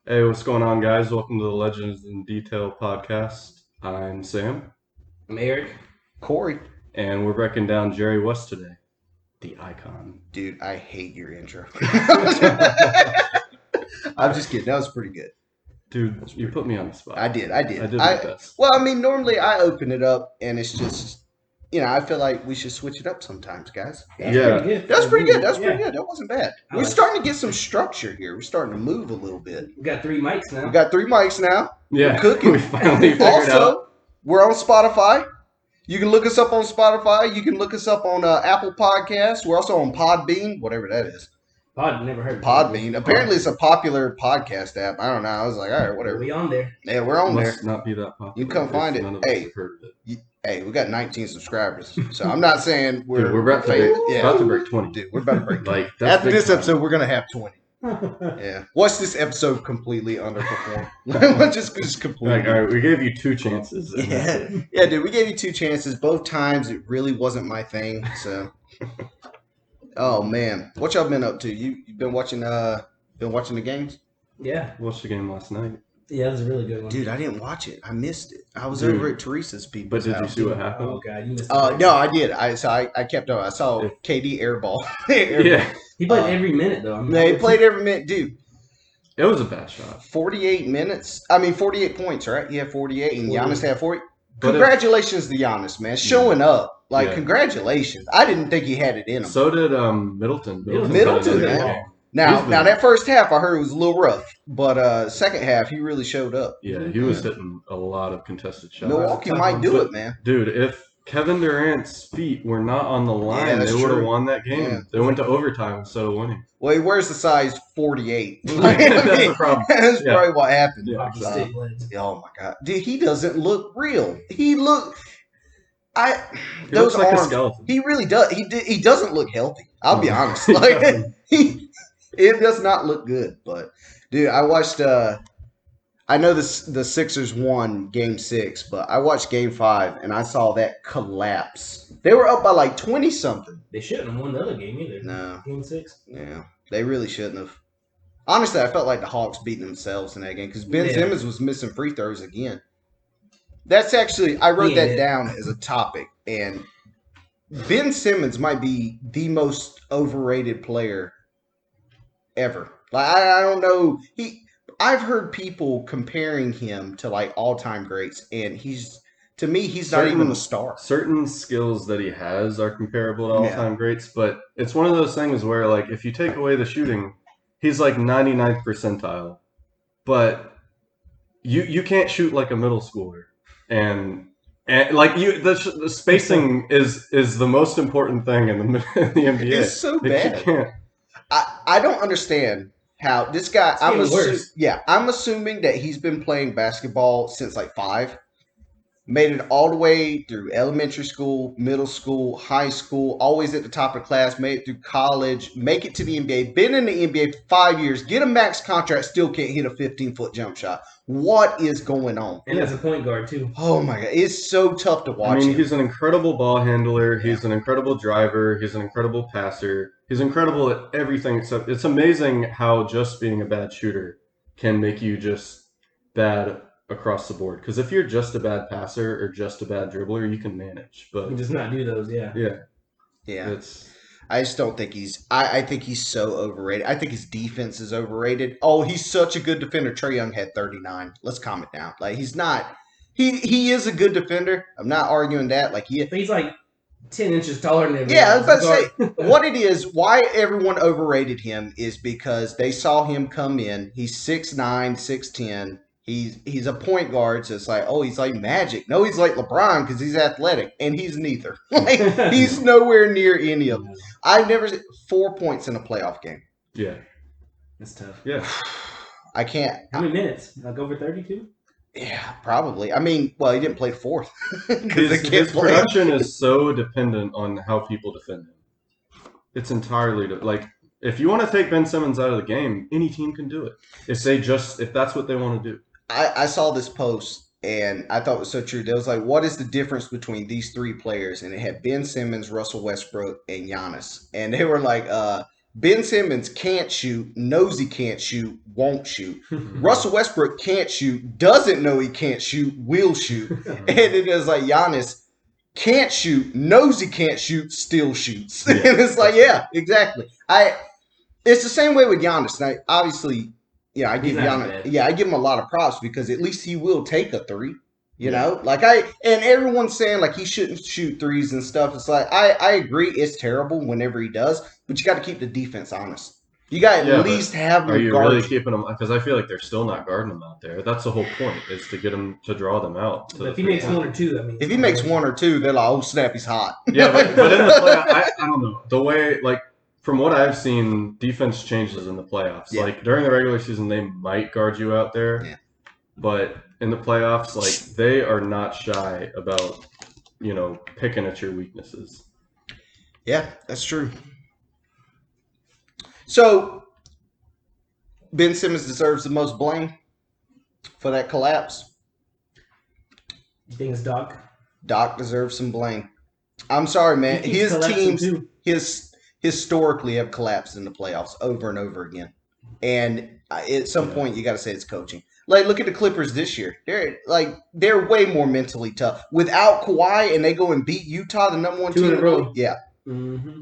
Hey, what's going on, guys? Welcome to the Legends in Detail podcast. I'm Sam, I'm Eric. Corey. and we're breaking down Jerry West today, the icon. Dude, I hate your intro. Dude, I'm just kidding. That was pretty good. you put me on the spot. I did. I did my best. Well, I mean, normally I open it up and it's just, I feel like we should switch it up sometimes, guys. That's Yeah. pretty good. That was pretty good. That was Yeah. pretty good. That wasn't bad. I We're like starting to get some structure here. We're starting to move a little bit. We got 3 mics now. We got 3 mics now. Yeah, We're cooking. we finally figured out. Also, we're on Spotify. You can look us up on Spotify. You can look us up on Apple Podcasts. We're also on Podbean, whatever that is. Pod, never heard of Podbean. Apparently, it's a popular podcast app. I don't know. I was like, all right, whatever. We on there. Yeah, we're on there. Must not be that popular. You come find it. None of us Hey. have heard of it. Hey, we got 19 subscribers. So I'm not saying Dude, we're about to famous. break, about to break 20. Dude, we're about to break 20. Like, that's After big this time. episode, we're going to have 20. Yeah. Watch this episode completely underperform. We're just completely. Like, all right, we gave you 2 chances. and that's Yeah. it. Yeah, dude, we gave you 2 chances. Both times it really wasn't my thing. So, oh man, what y'all been up to? You been watching the games? Yeah. Watched the game last night. Yeah, that was a really good one. Dude, I didn't watch it. I missed it. I was Dude. over at Teresa's people. But did you see what happened? Oh, God. You missed No, I did. I kept on. I saw KD airball. Yeah, He played every minute, though. I mean, They played every minute, dude. it was a bad shot. 48 minutes. I mean, 48 points, right? You had 48, and 40. Giannis had 40. But Congratulations to Giannis, man. Showing up. Like, Yeah. congratulations. I didn't think he had it in him. So did Middleton. Middleton, had another man. game. now, he's now been- that first half, I heard it was a little rough. But second half, he really showed up. Yeah, he was hitting a lot of contested shots. Milwaukee might do it, man. Dude, if Kevin Durant's feet were not on the line, Yeah, that's they would have true. won that game. Yeah. They went to overtime instead of winning. Well, he wears the size 48. That's the problem. That's Yeah. probably what happened. Yeah. Hockey stick legs. Oh my god, dude, he doesn't look real. He look, He those looks like a arms. skeleton. He really does. He doesn't look healthy. I'll be No. honest. He Like doesn't. it does not look good. But dude, I watched. I know the Sixers won Game 6, but I watched Game 5 and I saw that collapse. They were up by like 20 something. They shouldn't have won the other game either. No, Game 6. yeah, they really shouldn't have. Honestly, I felt like the Hawks beating themselves in that game because Ben Yeah. Simmons was missing free throws again. That's actually, I wrote Yeah. that down as a topic, and Ben Simmons might be the most overrated player ever. Like I don't know, I've heard people comparing him to like all-time greats, and to me he's not even a star. Certain skills that he has are comparable to Yeah. all-time greats, but it's one of those things where, like, if you take away the shooting, he's like 99th percentile. But you can't shoot like a middle schooler, and like the spacing is the most important thing in the in the NBA. It's so Like, you bad. can't. I don't understand how this guy. It's getting worse. I'm assuming that he's been playing basketball since like 5. Made it all the way through elementary school, middle school, high school, always at the top of the class, made it through college, make it to the NBA, been in the NBA for 5 years, get a max contract, still can't hit a 15-foot jump shot. What is going on? And as a point guard, too. Oh my God. It's so tough to watch I mean, him. he's an incredible ball handler. He's an incredible driver. He's an incredible passer. He's incredible at everything. Except it's amazing how just being a bad shooter can make you just bad across the board. Because if you're just a bad passer or just a bad dribbler, you can manage. He But does not do those, yeah. yeah, Yeah. it's I just don't think I think he's so overrated. I think his defense is overrated. Oh, he's such a good defender. Trae Young had 39. Let's calm it down. Like, he's not. He is a good defender. I'm not arguing that. Like, But he's like 10 inches taller than him. yeah, I was about to say, what it is, why everyone overrated him is because they saw him come in. He's 6'9", 6'10". He's a point guard, so it's like, oh, he's like Magic. No, he's like LeBron because he's athletic, and he's neither. Like, he's nowhere near any of them. I've never seen 4 points in a playoff game. yeah, That's tough. yeah. I can't. How many minutes? Like over 32? Yeah, probably. I mean, well, he didn't play fourth because they can't His play him. production is so dependent on how people defend him. It's entirely like, if you want to take Ben Simmons out of the game, any team can do it. If that's what they want to do. I saw this post and I thought it was so true. There was like, what is the difference between these 3 players? And it had Ben Simmons, Russell Westbrook, and Giannis. And they were like, Ben Simmons can't shoot, knows he can't shoot, won't shoot. Russell Westbrook can't shoot, doesn't know he can't shoot, will shoot. And it is like Giannis can't shoot, knows he can't shoot, still shoots. Yeah. And it's like, yeah, exactly. It's the same way with Giannis. Now, obviously, yeah, I give him a lot of props because at least he will take a three. You know, and everyone's saying like he shouldn't shoot threes and stuff. It's like I agree, it's terrible whenever he does, but you got to keep the defense honest. You got to at least have. Are you really keeping them? Because I feel like they're still not guarding them out there. That's the whole point, is to get them to draw them out. But if he makes one or two, I mean, if he makes one or two, they're like, oh snap, he's hot. Yeah, but in the playoffs, I don't know the way. Like from what I've seen, defense changes in the playoffs. Yeah. Like during the regular season, they might guard you out there. Yeah. But in the playoffs, like they are not shy about, picking at your weaknesses. Yeah, that's true. So Ben Simmons deserves the most blame for that collapse. You think it's Doc? Doc deserves some blame. I'm sorry, man. His teams historically have collapsed in the playoffs over and over again. And at some point, you got to say it's coaching. Like, look at the Clippers this year. They're way more mentally tough. Without Kawhi, and they go and beat Utah, the number one team in the league. Yeah. Mm-hmm.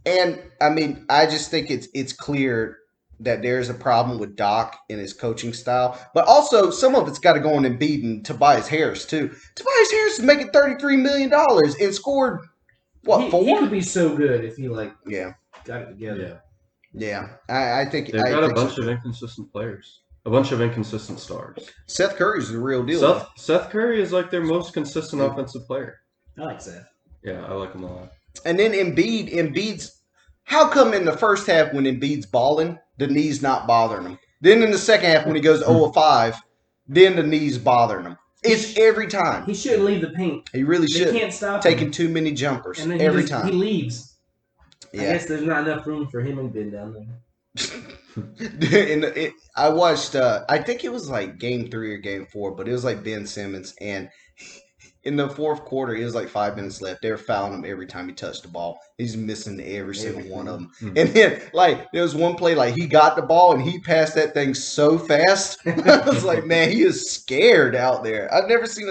And, I mean, I just think it's clear that there's a problem with Doc and his coaching style. But also, some of it's got to go on Embiid and Tobias Harris, too. Tobias Harris is making $33 million and scored, what, 4? He could be so good if he, got it together. Yeah. I think they've got a bunch of inconsistent players. A bunch of inconsistent stars. Seth Curry's the real deal. Seth Curry is like their most consistent offensive player. I like Seth. Yeah, I like him a lot. And then Embiid's how come in the first half when Embiid's balling, the knees not bothering him? Then in the second half when he goes 0-5, then the knees bothering him. It's every time. He shouldn't leave the paint. He really should. They can't stop taking him. Too many jumpers and then every time. He leaves. Yeah. I guess there's not enough room for him and Ben down there. I watched I think it was like game 3 or game 4, but it was like Ben Simmons, and in the fourth quarter it was like 5 minutes left. They were fouling him every time he touched the ball. He's missing every single one of them. Mm-hmm. And then there was one play he got the ball and he passed that thing so fast. I was like, man, he is scared out there. I've never seen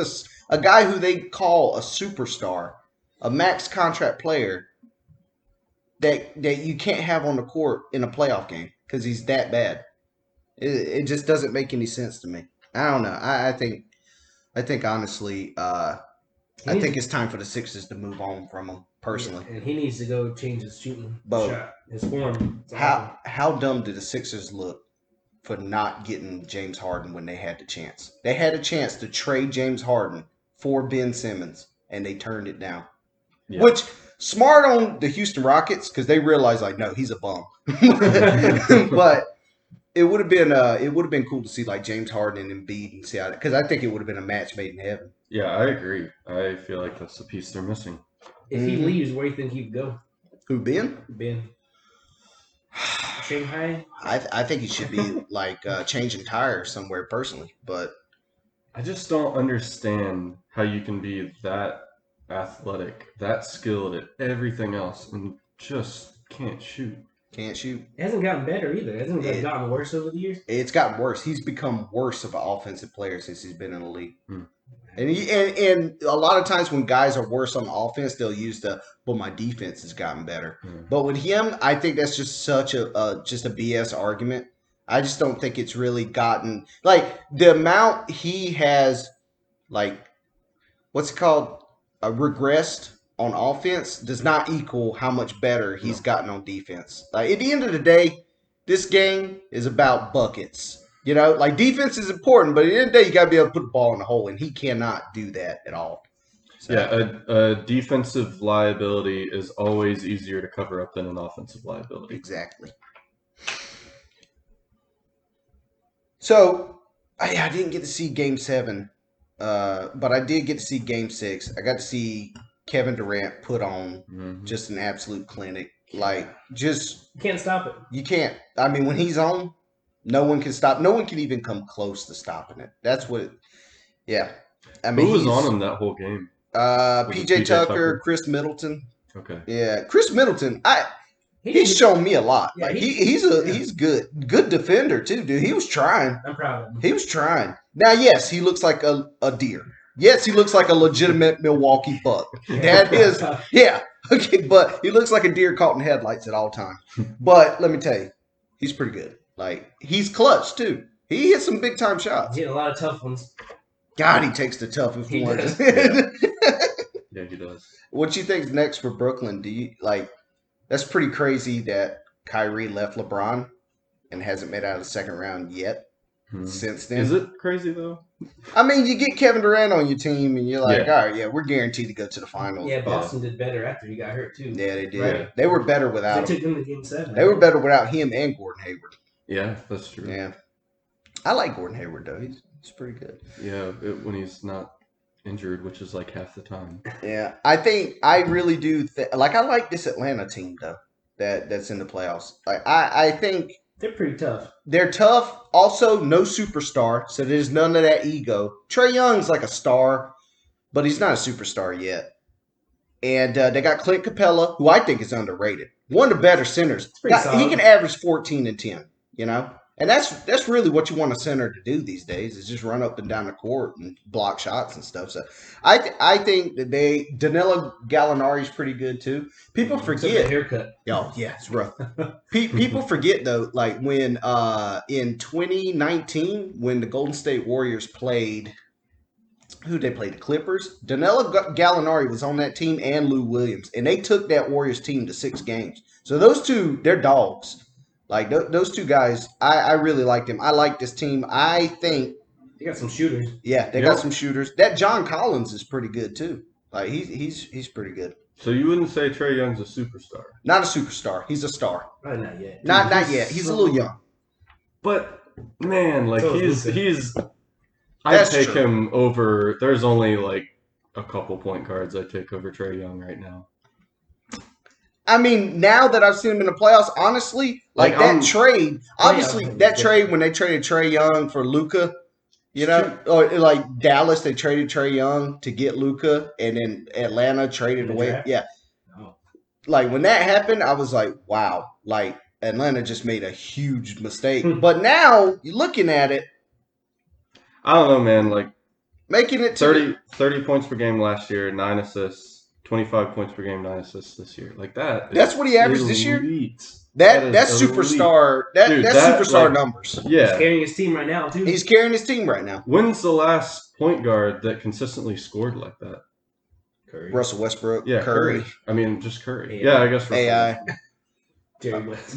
a guy who they call a superstar, a max contract player that you can't have on the court in a playoff game. Because he's that bad. It just doesn't make any sense to me. I don't know. I think honestly, I think it's time for the Sixers to move on from him personally. Yeah, and he needs to go change his shooting shot, his form. How dumb did the Sixers look for not getting James Harden when they had the chance? They had a chance to trade James Harden for Ben Simmons, and they turned it down. Yeah. Which smart on the Houston Rockets because they realized no, he's a bum. But it would have been cool to see James Harden and Embiid and see how, because I think it would have been a match made in heaven. Yeah, I agree. I feel like that's the piece they're missing. If he leaves, where do you think he'd go? Who, Ben? Ben. Shanghai. I think he should be changing tires somewhere personally, but I just don't understand how you can be that athletic, that skilled at everything else, and just can't shoot. Can't shoot. It hasn't gotten better either. It hasn't gotten worse over the years. It's gotten worse. He's become worse of an offensive player since he's been in the league. Hmm. And a lot of times when guys are worse on offense, they'll use my defense has gotten better. Hmm. But with him, I think that's just such a BS argument. I just don't think it's really gotten the amount he has what's it called? Regressed on offense does not equal how much better he's gotten on defense. At the end of the day, this game is about buckets. Defense is important, but at the end of the day, you got to be able to put the ball in the hole, and he cannot do that at all. So, yeah, a defensive liability is always easier to cover up than an offensive liability. Exactly. So, I didn't get to see Game 7, but I did get to see Game 6. I got to see Kevin Durant put on just an absolute clinic. You can't stop it. You can't. I mean, when he's on, no one can stop. No one can even come close to stopping it. That's what. Yeah. I mean, who was on him that whole game? PJ Tucker, Chris Middleton. Okay. Yeah, Chris Middleton. He's shown me a lot. Yeah, like he's good defender too, dude. He was trying. I'm proud of him. He was trying. Now, yes, he looks like a deer. Yes, he looks like a legitimate Milwaukee Buck. That is, yeah. Okay, but he looks like a deer caught in headlights at all times. But let me tell you, he's pretty good. Like, he's clutch, too. He hits some big-time shots. He hit a lot of tough ones. God, he takes the toughest ones. Yeah, he does. What you think's next for Brooklyn? Do you, like, that's pretty crazy that Kyrie left LeBron and hasn't made out of the second round yet since then. Is it crazy, though? I mean, you get Kevin Durant on your team, and you're like, all right, yeah, we're guaranteed to go to the finals. Yeah, Boston did better after he got hurt, too. Yeah, they did. Right. They were better without They him. took them to Game 7. They were better without him and Gordon Hayward. Yeah, that's true. Yeah. I like Gordon Hayward, though. He's pretty good. Yeah, when he's not injured, which is like half the time. Yeah. I really do. I like this Atlanta team, though, that's in the playoffs. Like, I think they're pretty tough. they're tough. Also, no superstar, so there's none of that ego. Trae Young's like a star, but he's not a superstar yet. And they got Clint Capella, who I think is underrated. One of the better centers. He can average 14 and 10, you know? And that's really what you want a center to do these days, is just run up and down the court and block shots and stuff. So I think that Danilo Gallinari's pretty good too. People forget. Haircut. Oh, yeah, it's rough. People forget, though, like when in 2019, when the Golden State Warriors played, who they played? The Clippers. Danilo Gallinari was on that team and Lou Williams, and they took that Warriors team to 6 games. So those two, they're dogs. Like, those two guys, I really like them. I like this team. I think they got some shooters. Yeah, they got some shooters. That John Collins is pretty good too. Like, he's pretty good. So you wouldn't say Trae Young's a superstar? Not a superstar. He's a star. Not yet. Not yet. He's a little young. But man, like So he's I'd take him over. There's only like a couple point guards I'd take over Trae Young right now. I mean, now that I've seen him in the playoffs, honestly, like that trade, obviously that trade when they traded Trae Young for Luka, you know, or like Dallas, they traded Trae Young to get Luka, and then Atlanta traded away. Yeah. Like when that happened, I was like, wow, like Atlanta just made a huge mistake. But now you're looking at it. I don't know, man. Like making it 30 points per game last year, 9 assists. 25 points per game, 9 assists this year. Like that. That's what he averaged this year? That's elite. superstar. That's superstar numbers. Yeah. He's carrying his team right now, too. He's carrying his team right now. When's the last point guard that consistently scored like that? Curry. Russell Westbrook. Yeah, Curry. I mean, just Curry. AI. Yeah, I guess AI.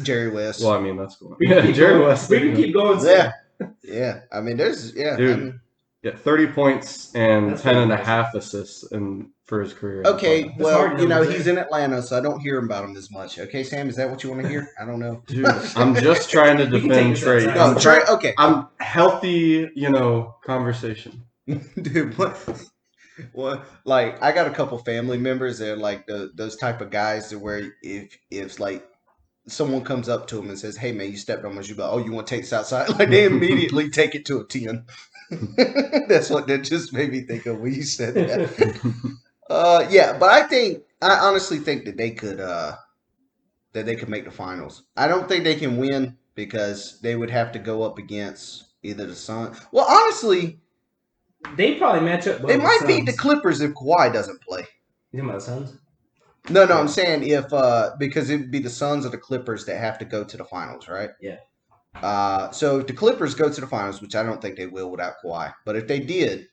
Jerry West. Well, I mean, that's cool. Yeah, Jerry West. We can keep going. Yeah. I mean, there's Dude. Yeah, 30 points and 10 and a half assists for his career. Okay, well, you know, he's in Atlanta, so I don't hear about him as much. Okay, Sam, is that what you want to hear? I don't know. Dude, I'm just trying to defend Trae. No, Trae, okay. I'm healthy, conversation. Dude, what? Like, I got a couple family members that are like those type of guys that where if like someone comes up to them and says, "Hey, man, you stepped on my shoe," oh, you want to take this outside? Like, they immediately take it to a 10. That's what that just made me think of when you said that. Yeah, but I honestly think that they could make the finals. I don't think they can win because they would have to go up against either the Suns. Well, honestly, they probably match up. They might beat the Clippers if Kawhi doesn't play. You talking about the Suns? No, I'm saying if because it'd be the Suns or the Clippers that have to go to the finals, right? Yeah. So if the Clippers go to the finals, which I don't think they will without Kawhi, but if they did,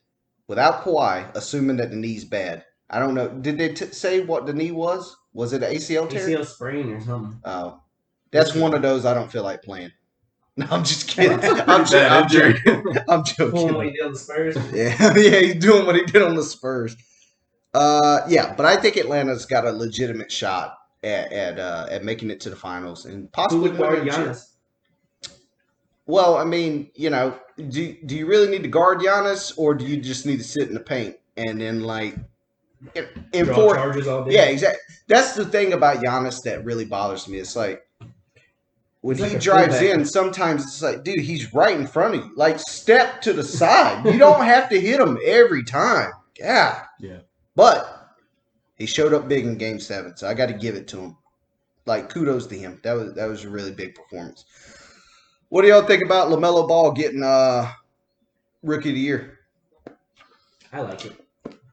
without Kawhi, assuming that the knee's bad, I don't know. Did they say what the knee was? Was it an ACL tear? ACL sprain or something. Oh, that's one of those I don't feel like playing. No, I'm just kidding. I'm joking. I'm joking. Doing what he did on the Spurs. Yeah, he's doing what he did on the Spurs. Yeah, but I think Atlanta's got a legitimate shot at making it to the finals and possibly winning. Giannis? Well, I mean, do you really need to guard Giannis, or do you just need to sit in the paint and then enforce charges all day? Yeah, exactly. That's the thing about Giannis that really bothers me. It's like when he drives in, sometimes it's like, dude, he's right in front of you. Like, step to the side. You don't have to hit him every time. Yeah. Yeah. But he showed up big in Game 7, so I got to give it to him. like kudos to him. That was a really big performance. What do y'all think about LaMelo Ball getting Rookie of the Year? I like it.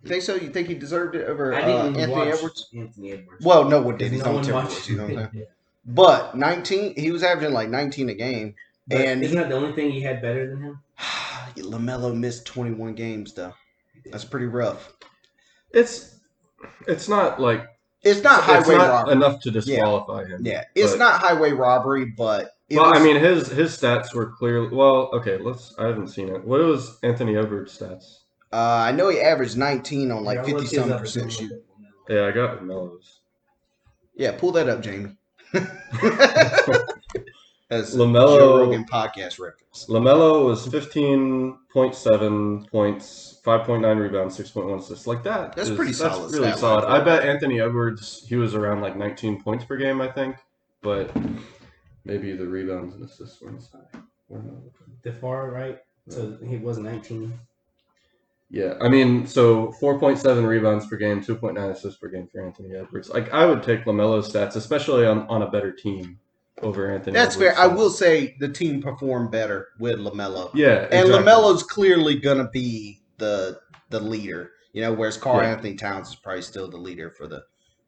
Think so? You think he deserved it over I didn't Anthony watch Edwards? Anthony Edwards. Well, no one did. Because He's no on one Timberwolves. watched You know what I'm him. saying? But 19, he was averaging like 19 a game. But And isn't that the only thing he had better than him? LaMelo missed 21 games though. That's pretty rough. It's not like It's not highway it's not robbery. enough to disqualify him. Yeah, it's not highway robbery, but I mean, his stats were clearly okay. I haven't seen it. What was Anthony Edwards' stats? I know he averaged 19 on like Yeah, 50-some% shoot. Yeah, I got Melo's. Yeah, pull that up, Jamie. That's LaMelo, Joe Rogan podcast reference. LaMelo was 15.7 points, 5.9 rebounds, 6.1 assists. Like that. That's pretty solid. That's really solid. I bet Anthony Edwards, he was around like 19 points per game, I think. But maybe the rebounds and assists were inside. The far right, so he was 19. Yeah, I mean, so 4.7 rebounds per game, 2.9 assists per game for Anthony Edwards. Like, I would take LaMelo's stats, especially on a better team, over Anthony That's Edwards. fair. I will say the team performed better with LaMelo. Yeah, exactly. And LaMelo's clearly going to be the leader, whereas Karl Anthony Towns is probably still the leader for the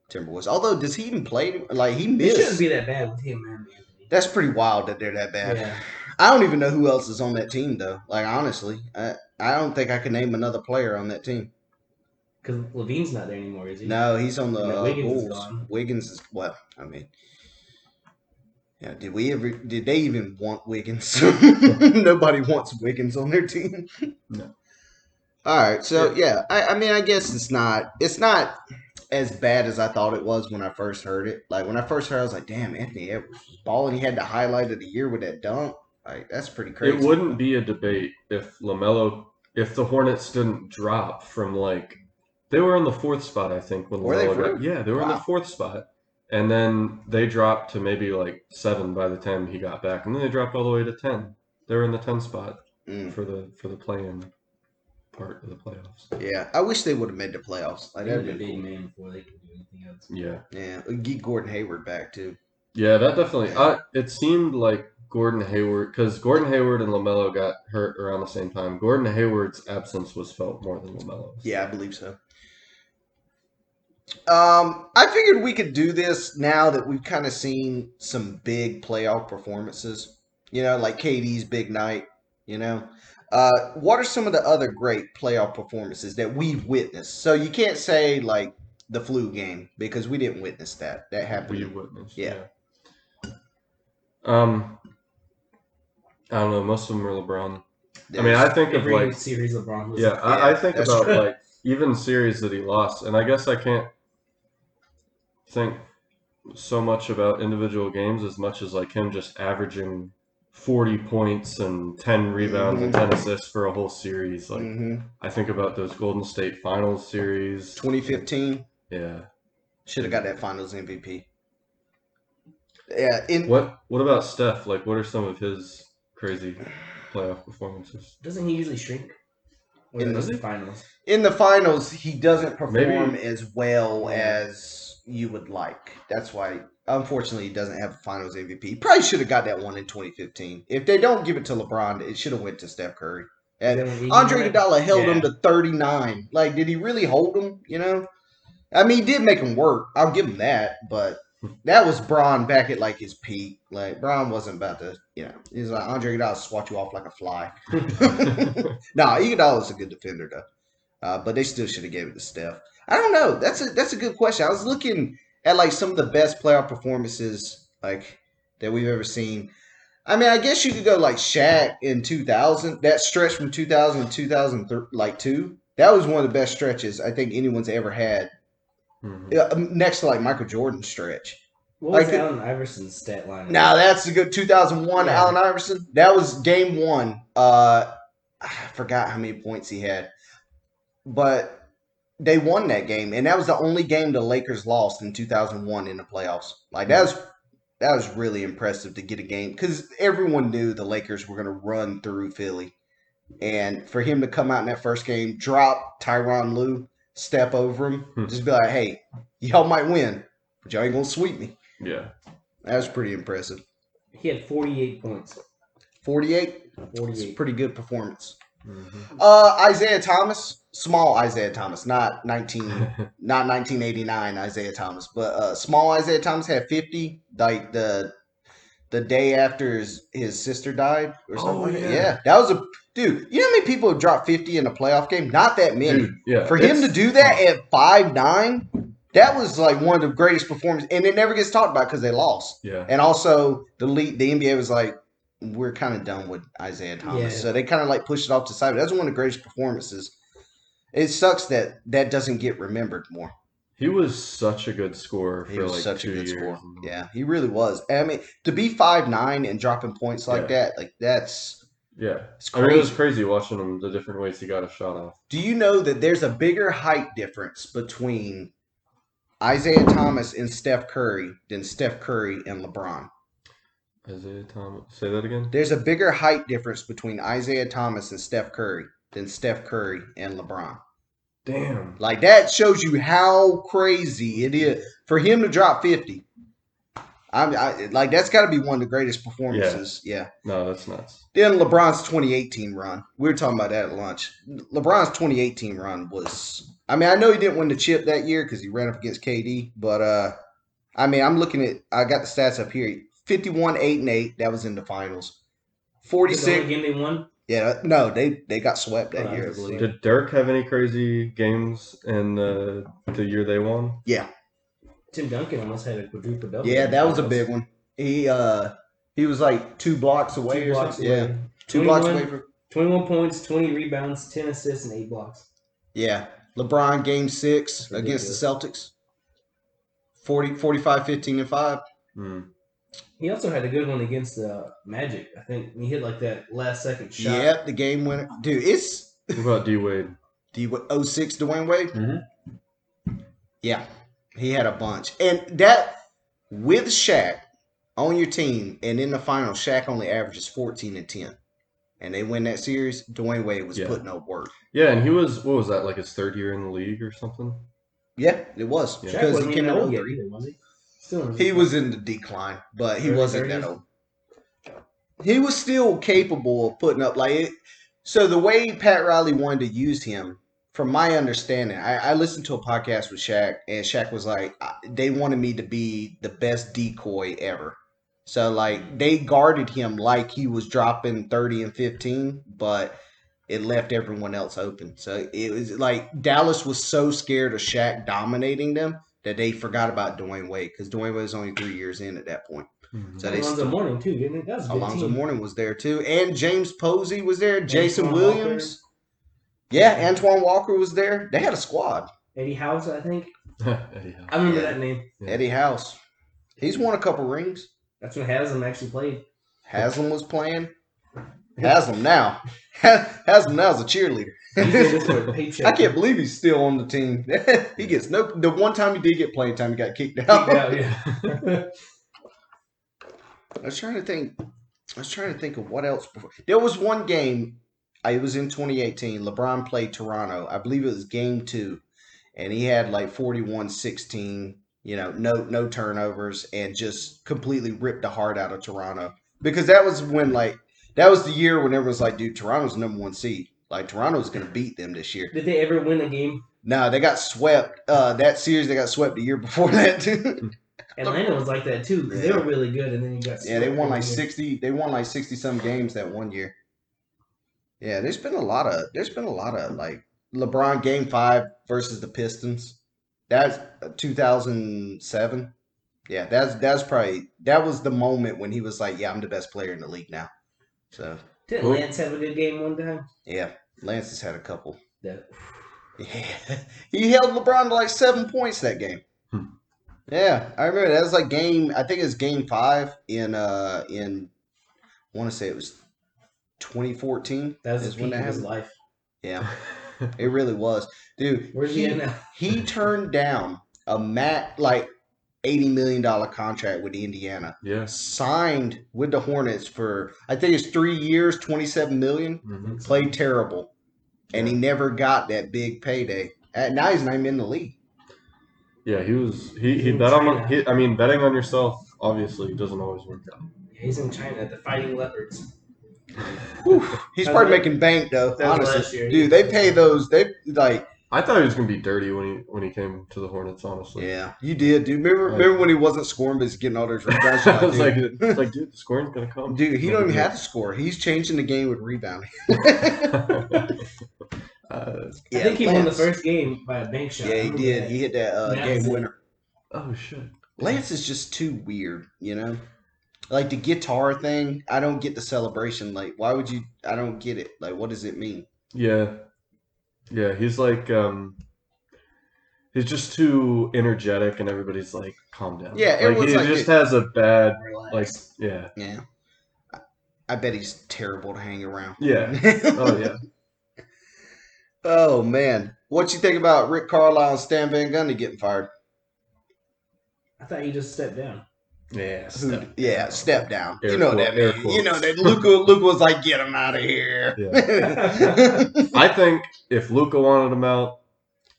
Timberwolves. Although, does he even play? Like, he missed. It shouldn't be that bad with him and Anthony. That's pretty wild that they're that bad. Yeah. I don't even know who else is on that team, though. Like, honestly, I don't think I can name another player on that team. Because Levine's not there anymore, is he? No, he's on the Wiggins is Bulls. gone. Wiggins is yeah. Did they even want Wiggins? Nobody wants Wiggins on their team. No. All right, so I mean, I guess it's not as bad as I thought it was when I first heard it. Like when I first heard it, I was like, damn, Anthony Edwards was balling. He had the highlight of the year with that dunk. Like, that's pretty crazy. It wouldn't be a debate if the Hornets didn't drop from they were in the 4th spot, I think, when LaMelo. Yeah, they were in the 4th spot. And then they dropped to maybe 7 by the time he got back. And then they dropped all the way to 10. They were in the 10 spot for the play-in part of the playoffs. Yeah, I wish they would have made the playoffs. Like, that'd be a big man before they could do anything else. Yeah. Yeah, get Gordon Hayward back, too. Yeah, that definitely. It seemed like Gordon Hayward, because Gordon Hayward and LaMelo got hurt around the same time. Gordon Hayward's absence was felt more than LaMelo's. Yeah, I believe so. I figured we could do this now that we've kind of seen some big playoff performances. Like KD's big night. What are some of the other great playoff performances that we've witnessed? So you can't say the flu game because we didn't witness that. That happened. We witnessed. Yeah. I don't know. Most of them are LeBron. I mean, I think of series LeBron. Was I think about even series that he lost, and I guess I can't think so much about individual games as much as him just averaging 40 points and 10 rebounds and 10 assists for a whole series. I think about those Golden State Finals series, 2015. Yeah, should have got that Finals MVP. Yeah. What about Steph? What are some of his crazy playoff performances? Doesn't he usually shrink? In the finals. In the finals, he doesn't perform as well as you would like. That's why, unfortunately, he doesn't have a Finals MVP. He probably should have got that one in 2015. If they don't give it to LeBron, it should have went to Steph Curry. And Andre Iguodala held him to 39. Did he really hold him? I mean, he did make him work. I'll give him that, but that was Bron back at his peak. Bron wasn't about to, he's like Andre Iguodala swat you off like a fly. Nah, Iguodala's a good defender though, but they still should have gave it to Steph. I don't know. That's a good question. I was looking at some of the best playoff performances that we've ever seen. I mean, I guess you could go Shaq in 2000. That stretch from 2000 to 2002. That was one of the best stretches I think anyone's ever had. Mm-hmm. Next to Michael Jordan's stretch. What was Allen Iverson's stat line? Now that's a good 2001 Allen Iverson. That was game 1. I forgot how many points he had, but they won that game, and that was the only game the Lakers lost in 2001 in the playoffs. That was really impressive to get a game because everyone knew the Lakers were going to run through Philly, and for him to come out in that first game, drop Tyronn Lue, step over him, just be like, "Hey, y'all might win, but y'all ain't gonna sweep me." Yeah. That was pretty impressive. He had 48 points. 48? 48. It's a pretty good performance. Mm-hmm. Isaiah Thomas, small Isaiah Thomas, not 1989 Isaiah Thomas, but small Isaiah Thomas had 50, like the day after his sister died or something. Oh, like that. yeah. Yeah, that was dude. You know how many people have dropped 50 in a playoff game? Not that many. Dude, yeah. For him to do that at 5'9", that was like one of the greatest performances, and it never gets talked about because they lost. Yeah. And also the NBA was like, we're kind of done with Isaiah Thomas, Yeah. so they kind of like pushed it off to the side. But that's one of the greatest performances. It sucks that doesn't get remembered more. He was such a good scorer He for was like such 2 a good years. scorer. Yeah, he really was. I mean, to be 5'9" and dropping points like that, like that's it's I mean, crazy. it was crazy watching him, the different ways he got a shot off. Do you know that there's a bigger height difference between Isaiah Thomas and Steph Curry than Steph Curry and LeBron? Isaiah Thomas. Say that again? There's a bigger height difference between Isaiah Thomas and Steph Curry than Steph Curry and LeBron. Damn. Like, that shows you how crazy it is for him to drop 50. Like, that's got to be one of the greatest performances. Yeah. No, that's nuts. Then LeBron's 2018 run. We were talking about that at lunch. LeBron's 2018 run was... I mean, I know he didn't win the chip that year because he ran up against KD, but, I mean, I'm looking at... I got the stats up here. 51, 8-8. That was in the finals. 46... The only game they won? Yeah, no, they got swept that year. Did Dirk have any crazy games in the year they won? Yeah. Tim Duncan almost had a quadruple double. Yeah, that was a big one. He was like 2 blocks away 2 or blocks something. away. Yeah, 2 blocks away from. 21 points, 20 rebounds, 10 assists, and 8 blocks. Yeah, LeBron game 6 against the Celtics. 45, 15, and 5. He also had a good one against the Magic. I think he hit like that last second shot. Yep, the game winner. Dude, it's... What about D-Wade? 06 Dwayne Wade? Mm-hmm. Yeah, he had a bunch. And that, with Shaq on your team, and in the final, Shaq only averages 14 and 10. And they win that series, Dwayne Wade was putting up work. Yeah, and he was, what was that, like his 3rd year in the league or something? Yeah, it was. Yeah. Shaq wasn't even old yet either, was he? He was in the decline, but he wasn't 30s? that old. He was still capable of putting up like it. So the way Pat Riley wanted to use him, from my understanding, I listened to a podcast with Shaq, and Shaq was like, they wanted me to be the best decoy ever. So like they guarded him like he was dropping 30 and 15, but it left everyone else open. So it was like Dallas was so scared of Shaq dominating them that they forgot about Dwayne Wade because Dwayne Wade was only 3 years in at that point. Mm-hmm. So they Alonzo Mourning too, didn't it? That was a good Alonzo team. Mourning was there too, and James Posey was there. Jason Antoine Williams, Walker. yeah, Antoine Walker was there. They had a squad. Eddie House, I think. Eddie Howe. I remember that name. Yeah. Eddie House, he's won a couple rings. That's when Haslam actually played. Haslam was playing. Haslam now. Haslam now is a cheerleader. He did this for a paycheck. I can't believe he's still on the team. He gets no. The one time he did get playing time, he got kicked out. Yeah. I was trying to think of what else before. There was one game. It was in 2018. LeBron played Toronto. I believe it was game 2, and he had like 41-16. You know, no turnovers, and just completely ripped the heart out of Toronto. Because that was when that was the year when everyone was like, dude, Toronto's number 1 seed. Like Toronto's gonna beat them this year. Did they ever win a game? No, they got swept. That series they got swept the year before that too. Atlanta was like that too, because they were really good, and then you got Yeah, they won like swept. 60. They won like 60 some games that one year. Yeah, there's been a lot of like LeBron game 5 versus the Pistons. That's 2007. Yeah, that was the moment when he was like, yeah, I'm the best player in the league now. So Didn't Lance have a good game one time? yeah, Lance has had a couple. That Yeah, he held LeBron to like 7 points that game. Yeah, I remember that was like game. I think it was game 5 in I want to say it was 2014. was is the when peak that of his happened. life. Yeah, it really was, dude. Where's he at now? He turned down a $80 million contract with Indiana. Yeah. Signed with the Hornets for I think it's 3 years, $27 million. Mm-hmm. Played terrible, and he never got that big payday. Now he's not even in the league. Yeah, he He's in bet on. China. I mean, betting on yourself obviously doesn't always work out. He's in China, the Fighting Leopards. Whew. He's That probably was making bank though. that was Honestly, last year. dude, they pay those. They like. I thought he was gonna be dirty when he came to the Hornets. Honestly, Yeah, you did, dude. Remember when he wasn't scoring, but he's getting all those rebounds? I was like, dude. it's like, dude, the scoring's gonna come. Dude, he No don't big even deal. have to score. He's changing the game with rebounding. I think he won the first game by a bank shot. Yeah, he did. That. He hit that That game was it. winner. Oh shit. Lance is just too weird, you know? Like the guitar thing, I don't get the celebration. Like, why would you? I don't get it. Like, what does it mean? Yeah, he's like he's just too energetic, and everybody's like, calm down. Yeah, like everyone's he like, just has a bad Relax. like yeah. Yeah. I bet he's terrible to hang around. Yeah. Oh yeah. Oh man, what you think about Rick Carlisle and Stan Van Gundy getting fired? I thought he just stepped down. Yeah. Step down. Air You know what quote- that air means. You know quotes. that Luka was like, get him out of here. I think if Luka wanted him out,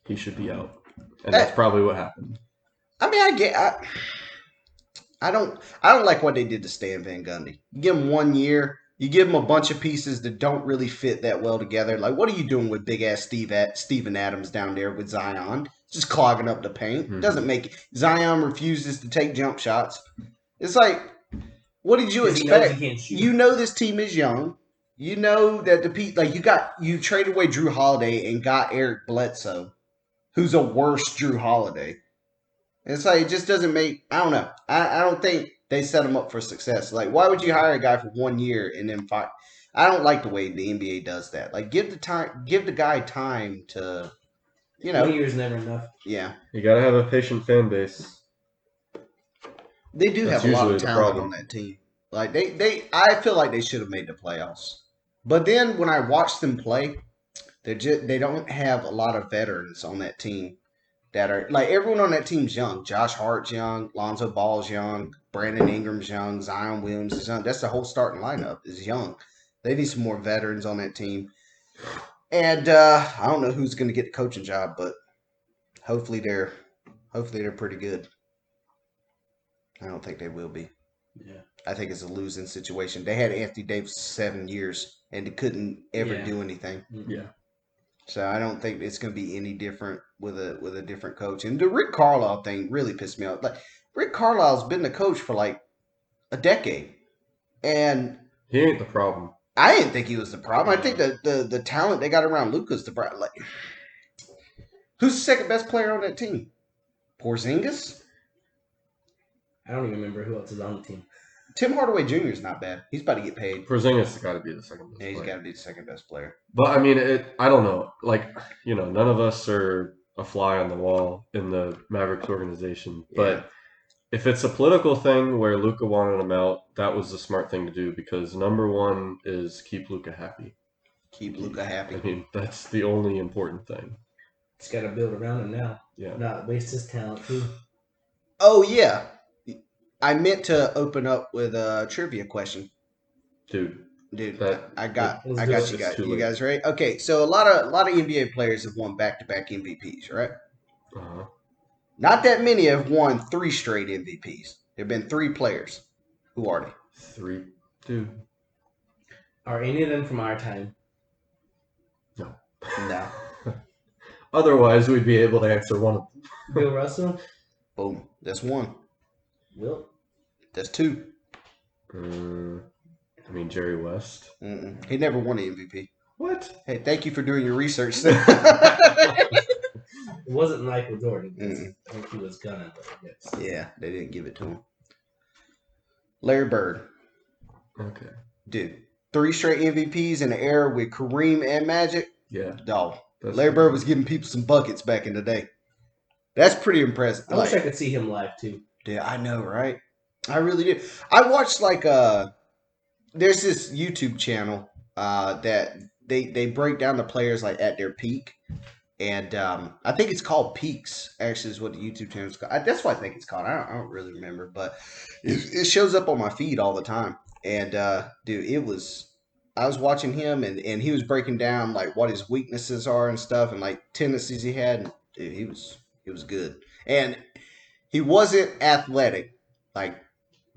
he should be out, and that's probably what happened. I mean, I don't like what they did to Stan Van Gundy. You give him 1 year, you give him a bunch of pieces that don't really fit that well together. Like, what are you doing with big ass Steven Adams down there with Zion? Just clogging up the paint. Mhm. Doesn't make it. Zion refuses to take jump shots. It's like, what did you 'Cause he knows expect? he can't shoot. You know this team is young. You know that you traded away Drew Holiday and got Eric Bledsoe, who's a worse Drew Holiday. It's like it just doesn't make. I don't know. I don't think they set him up for success. Like, why would you hire a guy for 1 year and then fight? I don't like the way the NBA does that. Like, give the guy time to, 1 year is never enough. Yeah, You gotta have a patient fan base. they do That's have a lot of usually the talent problem. on that team. Like I feel like they should have made the playoffs. But then when I watch them play, they don't have a lot of veterans on that team. That are like everyone on that team's young. Josh Hart's young, Lonzo Ball's young, Brandon Ingram's young, Zion Williams is young. That's the whole starting lineup is young. They need some more veterans on that team. And I don't know who's going to get the coaching job, but hopefully they're pretty good. I don't think they will be. Yeah. I think it's a losing situation. They had Anthony Davis 7 years and they couldn't ever do anything. Yeah. So I don't think it's going to be any different with a different coach. And the Rick Carlisle thing really pissed me off. Like Rick Carlisle's been the coach for like a decade, and He ain't the problem. I didn't think he was the problem. I think the talent they got around Luka's the problem. Like, who's the second best player on that team? Porzingis? I don't even remember who else is on the team. Tim Hardaway Jr. is not bad. He's about to get paid. Porzingis has got to be the second best Yeah, he's player. got to be the second best player. But I mean, I don't know. Like, none of us are a fly on the wall in the Mavericks organization. Yeah. But if it's a political thing where Luka wanted him out, that was the smart thing to do because number one is keep Luka happy. Keep Luka happy. I mean, that's the only important thing. Just got to build around him now. Yeah. Not waste his talent too. Oh yeah, I meant to open up with a trivia question. Dude, Dude, That- I got let's you do it. guys. It's too You late. guys ready? Okay, so a lot of NBA players have won back-to-back MVPs, right? uh-huh. Not that many have won 3 straight MVPs. There've been 3 players. Who are they? 3, dude. Are any of them from our time? No. Otherwise, we'd be able to answer one of them. Bill Russell? Boom. That's 1. Wilt? That's 2. I mean, Jerry West. Mm-mm. He never won an MVP. What? Hey, thank you for doing your research. It wasn't Michael Jordan. Mm-mm. I think he was gonna, but I guess. Yeah, they didn't give it to him. Larry Bird. Okay. Dude, 3 straight MVPs in the era with Kareem and Magic. Yeah. Dog. That's Larry Bird was giving people some buckets back in the day. That's pretty impressive. I wish I could see him live too. Yeah, I know, right? I really did. I watched there's this YouTube channel that they break down the players like at their peak, and I think it's called Peaks. Actually, is what the YouTube channel is called. That's what I think it's called. I don't really remember, but it shows up on my feed all the time. And dude, I was watching him, and he was breaking down like what his weaknesses are and stuff, and like tendencies he had. And, dude, he was He was good. And he wasn't athletic. Like,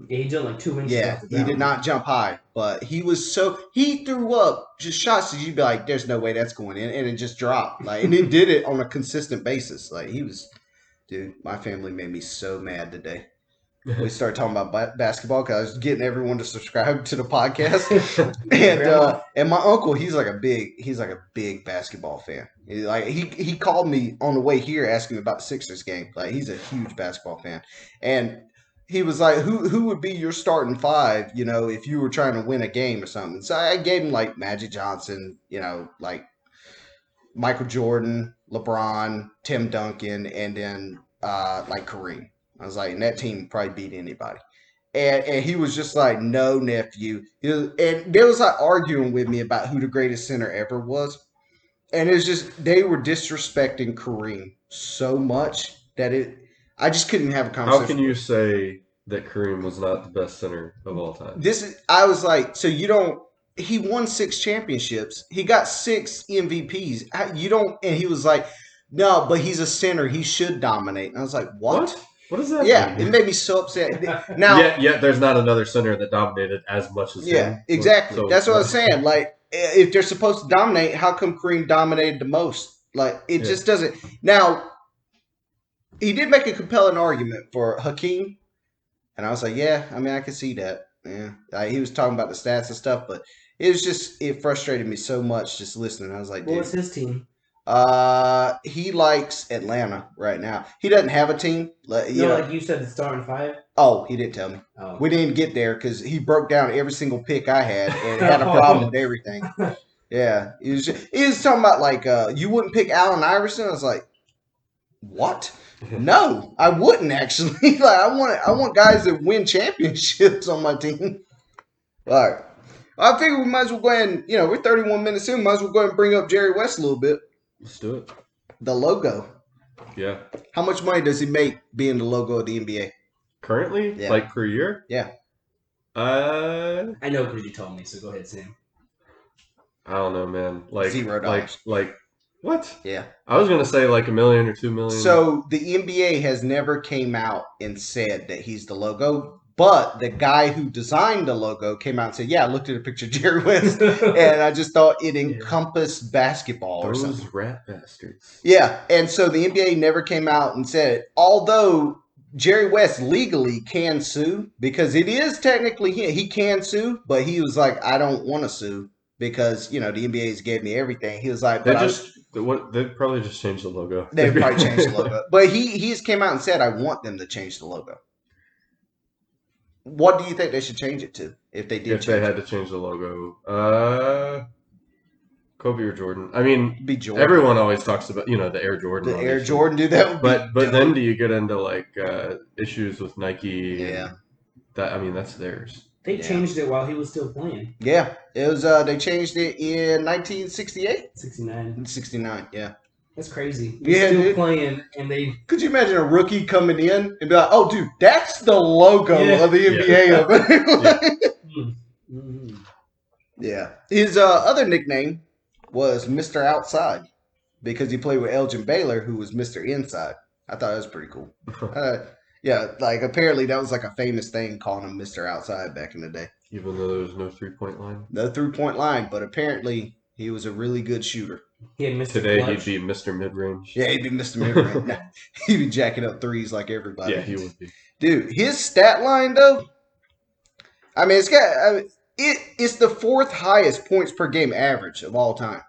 Yeah, he jumped like 2 inches yeah, off the he ground. did not jump high, but he threw up just shots that you'd be like, there's no way that's going in, and it just dropped. Like, and he did it on a consistent basis. Like, dude, my family made me so mad today. We started talking about basketball because I was getting everyone to subscribe to the podcast, and my uncle, he's like a big basketball fan. He called me on the way here asking me about the Sixers game. Like, he's a huge basketball fan, and he was like, "Who would be your starting five? You know, if you were trying to win a game or something." So I gave him like Magic Johnson, you know, like Michael Jordan, LeBron, Tim Duncan, and then like Kareem. I was like, and that team probably beat anybody. And he was just like, no, nephew. And they was like arguing with me about who the greatest center ever was. And it was just, they were disrespecting Kareem so much that I just couldn't have a conversation. How can you say that Kareem was not the best center of all time? I was like, so you don't, he won 6 championships. He got 6 MVPs. And he was like, no, but he's a center. He should dominate. And I was like, what? What does that mean? It made me so upset. Now, yet there's not another center that dominated as much as him. Yeah, exactly. So, that's what I was saying. Like, if they're supposed to dominate, how come Kareem dominated the most? Like, it just doesn't. Now, he did make a compelling argument for Hakeem, and I was like, yeah, I mean, I can see that. Yeah, he was talking about the stats and stuff, but it frustrated me so much just listening. I was like, dude. What's his team? He likes Atlanta right now. He doesn't have a team. Like you said, the starting 5. Oh, he didn't tell me. Oh. We didn't get there because he broke down every single pick I had and had a problem with everything. Yeah, he was talking about like you wouldn't pick Allen Iverson. I was like, what? No, I wouldn't actually. Like, I want guys that win championships on my team. All right. I figure we might as well go ahead and, we're 31 minutes in. Might as well go ahead and bring up Jerry West a little bit. Let's do it. The logo. Yeah. How much money does he make being the logo of the NBA? Currently? Yeah. Like per year? Yeah. I know because you told me, so go ahead, Sam. I don't know, man. Like $0. Like what? Yeah. I was gonna say like $1 million or $2 million. So the NBA has never came out and said that he's the logo. But the guy who designed the logo came out and said, yeah, I looked at a picture of Jerry West, and I just thought it encompassed basketball or something. Those rat bastards. Yeah, and so the NBA never came out and said it. Although Jerry West legally can sue, because it is technically him. He can sue, but he was like, I don't want to sue because, the NBA's gave me everything. He was like, They'd probably just changed the logo. They'd probably change the logo. But he just came out and said, I want them to change the logo. What do you think they should change it to if they did? If they had to change the logo, Kobe or Jordan? I mean, be Jordan. Everyone always talks about the Air Jordan. The Air Jordan, do that. But then do you get into like issues with Nike? Yeah, that's theirs. They changed it while he was still playing. Yeah, it was. They changed it in 1968, 69, 69. Yeah. That's crazy. He's still playing, and they... Could you imagine a rookie coming in and be like, oh, dude, that's the logo of the NBA of it. Mm-hmm. Yeah. His other nickname was Mr. Outside because he played with Elgin Baylor, who was Mr. Inside. I thought that was pretty cool. Yeah, like apparently that was like a famous thing calling him Mr. Outside back in the day. Even though there was no 3-point line? No 3-point line, but apparently he was a really good shooter. Today he'd be Mr. Midrange. Yeah, he'd be Mr. Midrange. He'd be jacking up threes like everybody. Yeah, he would be. Dude, his stat line though, it's the 4th highest points per game average of all time.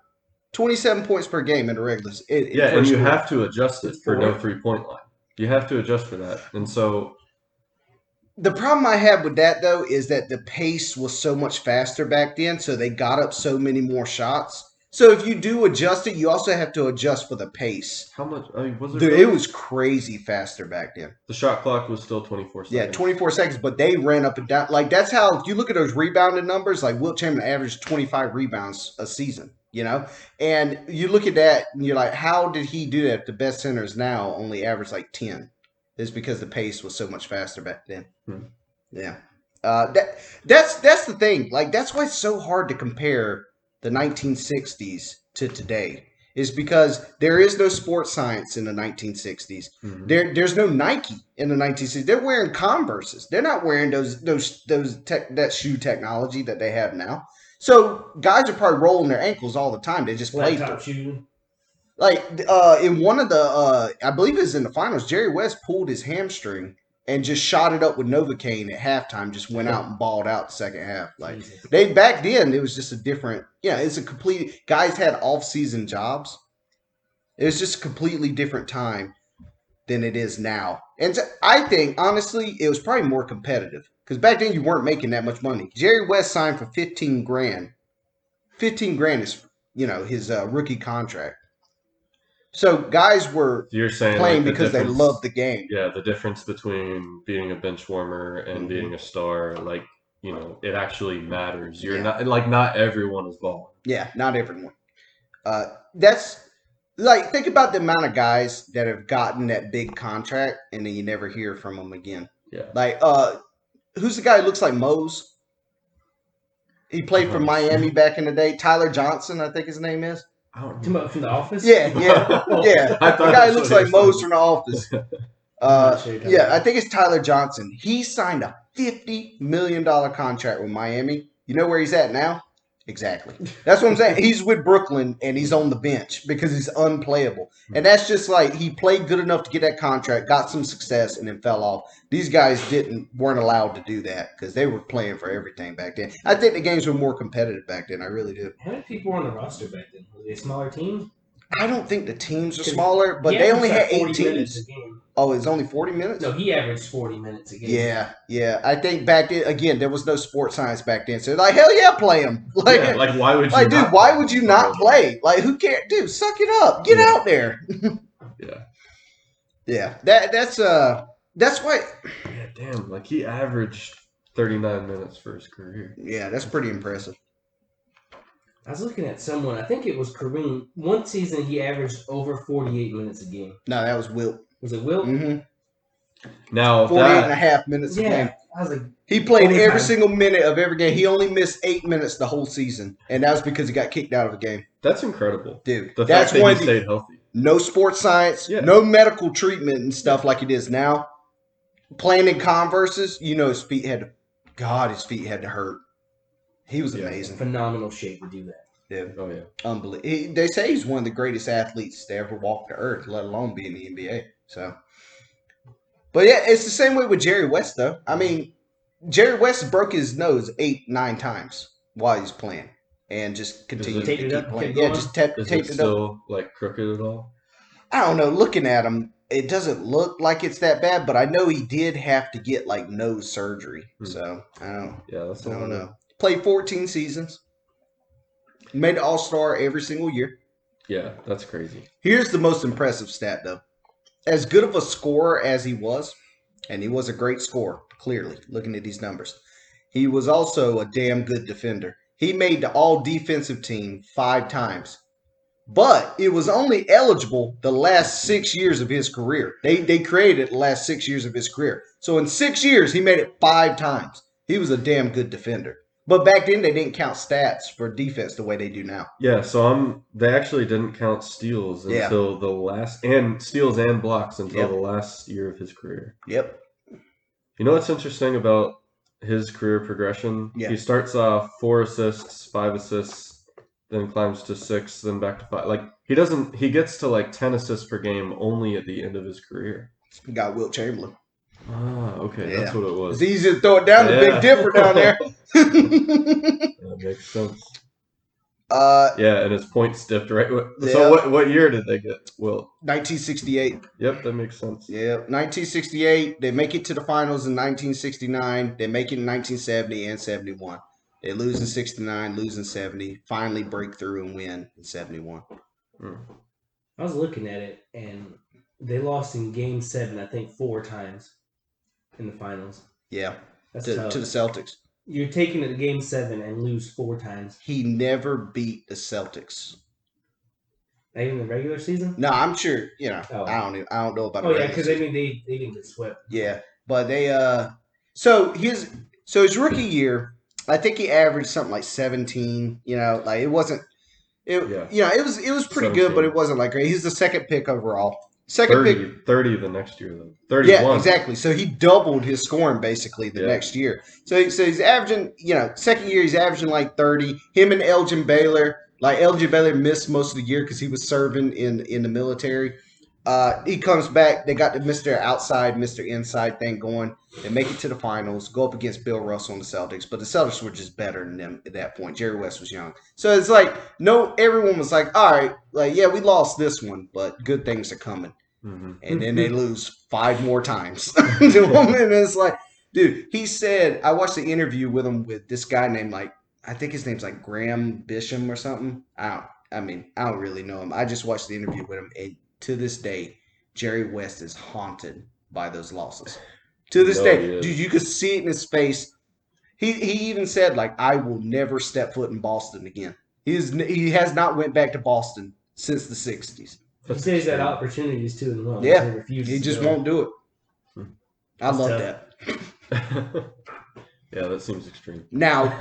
27 points per game in the regular. And you have to adjust it for no 3-point line. You have to adjust for that, and so. The problem I have with that though is that the pace was so much faster back then, so they got up so many more shots. So if you do adjust it, you also have to adjust for the pace. How much was it? Dude, really? It was crazy faster back then. The shot clock was still 24 seconds. Yeah, 24 seconds, but they ran up and down. Like, that's how, if you look at those rebounding numbers, like Wilt Chamberlain averaged 25 rebounds a season, And you look at that, and you're like, how did he do that if the best centers now only average like 10? It's because the pace was so much faster back then. Yeah. That's the thing. Like, that's why it's so hard to compare the 1960s to today is because there is no sports science in the 1960s. Mhm. There's no Nike in the 1960s. They're wearing Converses. They're not wearing that shoe technology that they have now. So guys are probably rolling their ankles all the time. They just Flat played top shooting. like in one of the I believe it was in the finals. Jerry West pulled his hamstring and just shot it up with Novocaine at halftime. Just went out and balled out the second half. Like Jesus. they back then, it was just a different. Yeah, it's a complete. Guys had off season jobs. It was just a completely different time than it is now. And so I think honestly, it was probably more competitive because back then you weren't making that much money. Jerry West signed for $15,000. $15,000 is his rookie contract. So guys were So you're saying playing like the because they difference- loved the game. Yeah, the difference between being a bench warmer and being a star, like it actually matters. You're not everyone is balling. Yeah, not everyone. That's like think about the amount of guys that have gotten that big contract and then you never hear from them again. Yeah. Like who's the guy who looks like Mose? He played for Miami back in the day. Tyler Johnson, I think his name is. I don't From The Office? Yeah. I The thought guy that's looks what like he was Mose from The Office. not sure you're talking about. I think it's Tyler Johnson. He signed a $50 million contract with Miami. You know where he's at now? Exactly. That's what I'm saying. He's with Brooklyn and he's on the bench because he's unplayable. And that's just like he played good enough to get that contract, got some success, and then fell off. These guys weren't allowed to do that because they were playing for everything back then. I think the games were more competitive back then. I really do. How many people were on the roster back then? Was it a smaller team? I don't think the teams are smaller, but He they only averaged had like 8 40 minutes teams. a game. Oh, it's only 40 minutes? No, he averaged 40 minutes a game. Yeah. I think back then, again, there was no sports science back then. So, like, hell yeah, play him. Like, Yeah, like why would you? like dude, not why play? would you not play? Like, who cares? Dude, suck it up. Get out there. Yeah. Yeah. That's why. Yeah, damn. Like he averaged 39 minutes for his career. Yeah, that's pretty impressive. I was looking at someone, I think it was Kareem. One season he averaged over 48 minutes a game. No, that was Wilt. Was it Wilt? Mm-hmm. Now 48 and a that half minutes a game. Yeah. I was like, He played Overtime. every single minute of every game. He only missed 8 minutes the whole season, and that was because he got kicked out of a game. that's incredible. Dude, The that's fact that one he of the, stayed healthy. no sports science, Yeah. no medical treatment and stuff like it is now. Playing in Converses, his feet had to hurt. He was Yeah. amazing. phenomenal shape to do that. Dude, Oh yeah. unbelievable. They say he's one of the greatest athletes to ever walk the earth, let alone be in the NBA. So, but yeah, it's the same way with Jerry West, though. I mean, Jerry West broke his nose 8, 9 times while he's playing, and just continued to Taped it keep up, playing. kept Yeah, going? just Is taped it it up. still like crooked at all? I don't know. Looking at him, it doesn't look like it's that bad, but I know he did have to get like nose surgery. So I Yeah, don't know. Played 14 seasons. Made the All-Star every single year. Yeah, that's crazy. Here's the most impressive stat, though. As good of a scorer as he was, and he was a great scorer, clearly, looking at these numbers, he was also a damn good defender. He made the all-defensive team 5 times. But it was only eligible the last 6 years of his career. They created it the last 6 years of his career. So in 6 years, he made it 5 times. He was a damn good defender. But back then, they didn't count stats for defense the way they do now. Yeah, so they actually didn't count steals until the last, and steals and blocks until the last year of his career. Yep. You know what's interesting about his career progression? Yeah. He starts off 4 assists, 5 assists, then climbs to 6, then back to 5. Like he gets to like 10 assists per game only at the end of his career. We got Wilt Chamberlain. Ah, okay, that's what it was. It's easy to throw it down the Big Dipper down there. That makes sense. Yeah, and his points dipped right. So what year did they get? Well, 1968. Yep, that makes sense. Yeah, 1968. They make it to the finals in 1969. They make it in 1970 and 71. They lose in 69, lose in 70. Finally break through and win in 71. I was looking at it, and they lost in Game 7, I think, 4 times in the finals. Yeah, That's to tough. the Celtics. You're taking it to Game 7 and lose 4 times. He never beat the Celtics. Not even the regular season? No, I'm sure. Oh. I don't know about. Oh, the yeah, regular because season. they didn't get swept. Yeah, but they so his rookie year, I think he averaged something like 17. Like it wasn't It was pretty good, but it wasn't like great. He's the second pick overall. 30 the next year though. 31. Yeah, exactly. So he doubled his scoring basically the next year. So he's averaging, second year he's averaging like 30. Him and Elgin Baylor, like Elgin Baylor missed most of the year because he was serving in the military. He comes back. They got the Mr. Outside, Mr. Inside thing going. They make it to the finals, go up against Bill Russell and the Celtics, but the Celtics were just better than them at that point. Jerry West was young. So it's like, everyone was like, all right, like, yeah, we lost this one, but good things are coming. Mm-hmm. And then they lose 5 more times to him. And it's like, dude, he said, I watched the interview with him with this guy named, like, I think his name's like Graham Bisham or something. I don't really know him. I just watched the interview with him. And to this day, Jerry West is haunted by those losses. To this day, dude, you could see it in his face. He even said, like, I will never step foot in Boston again. He has not went back to Boston since the 60s. He says he's had opportunities too, and well, yeah, he just won't do it. I love that. Yeah, that seems extreme. Now,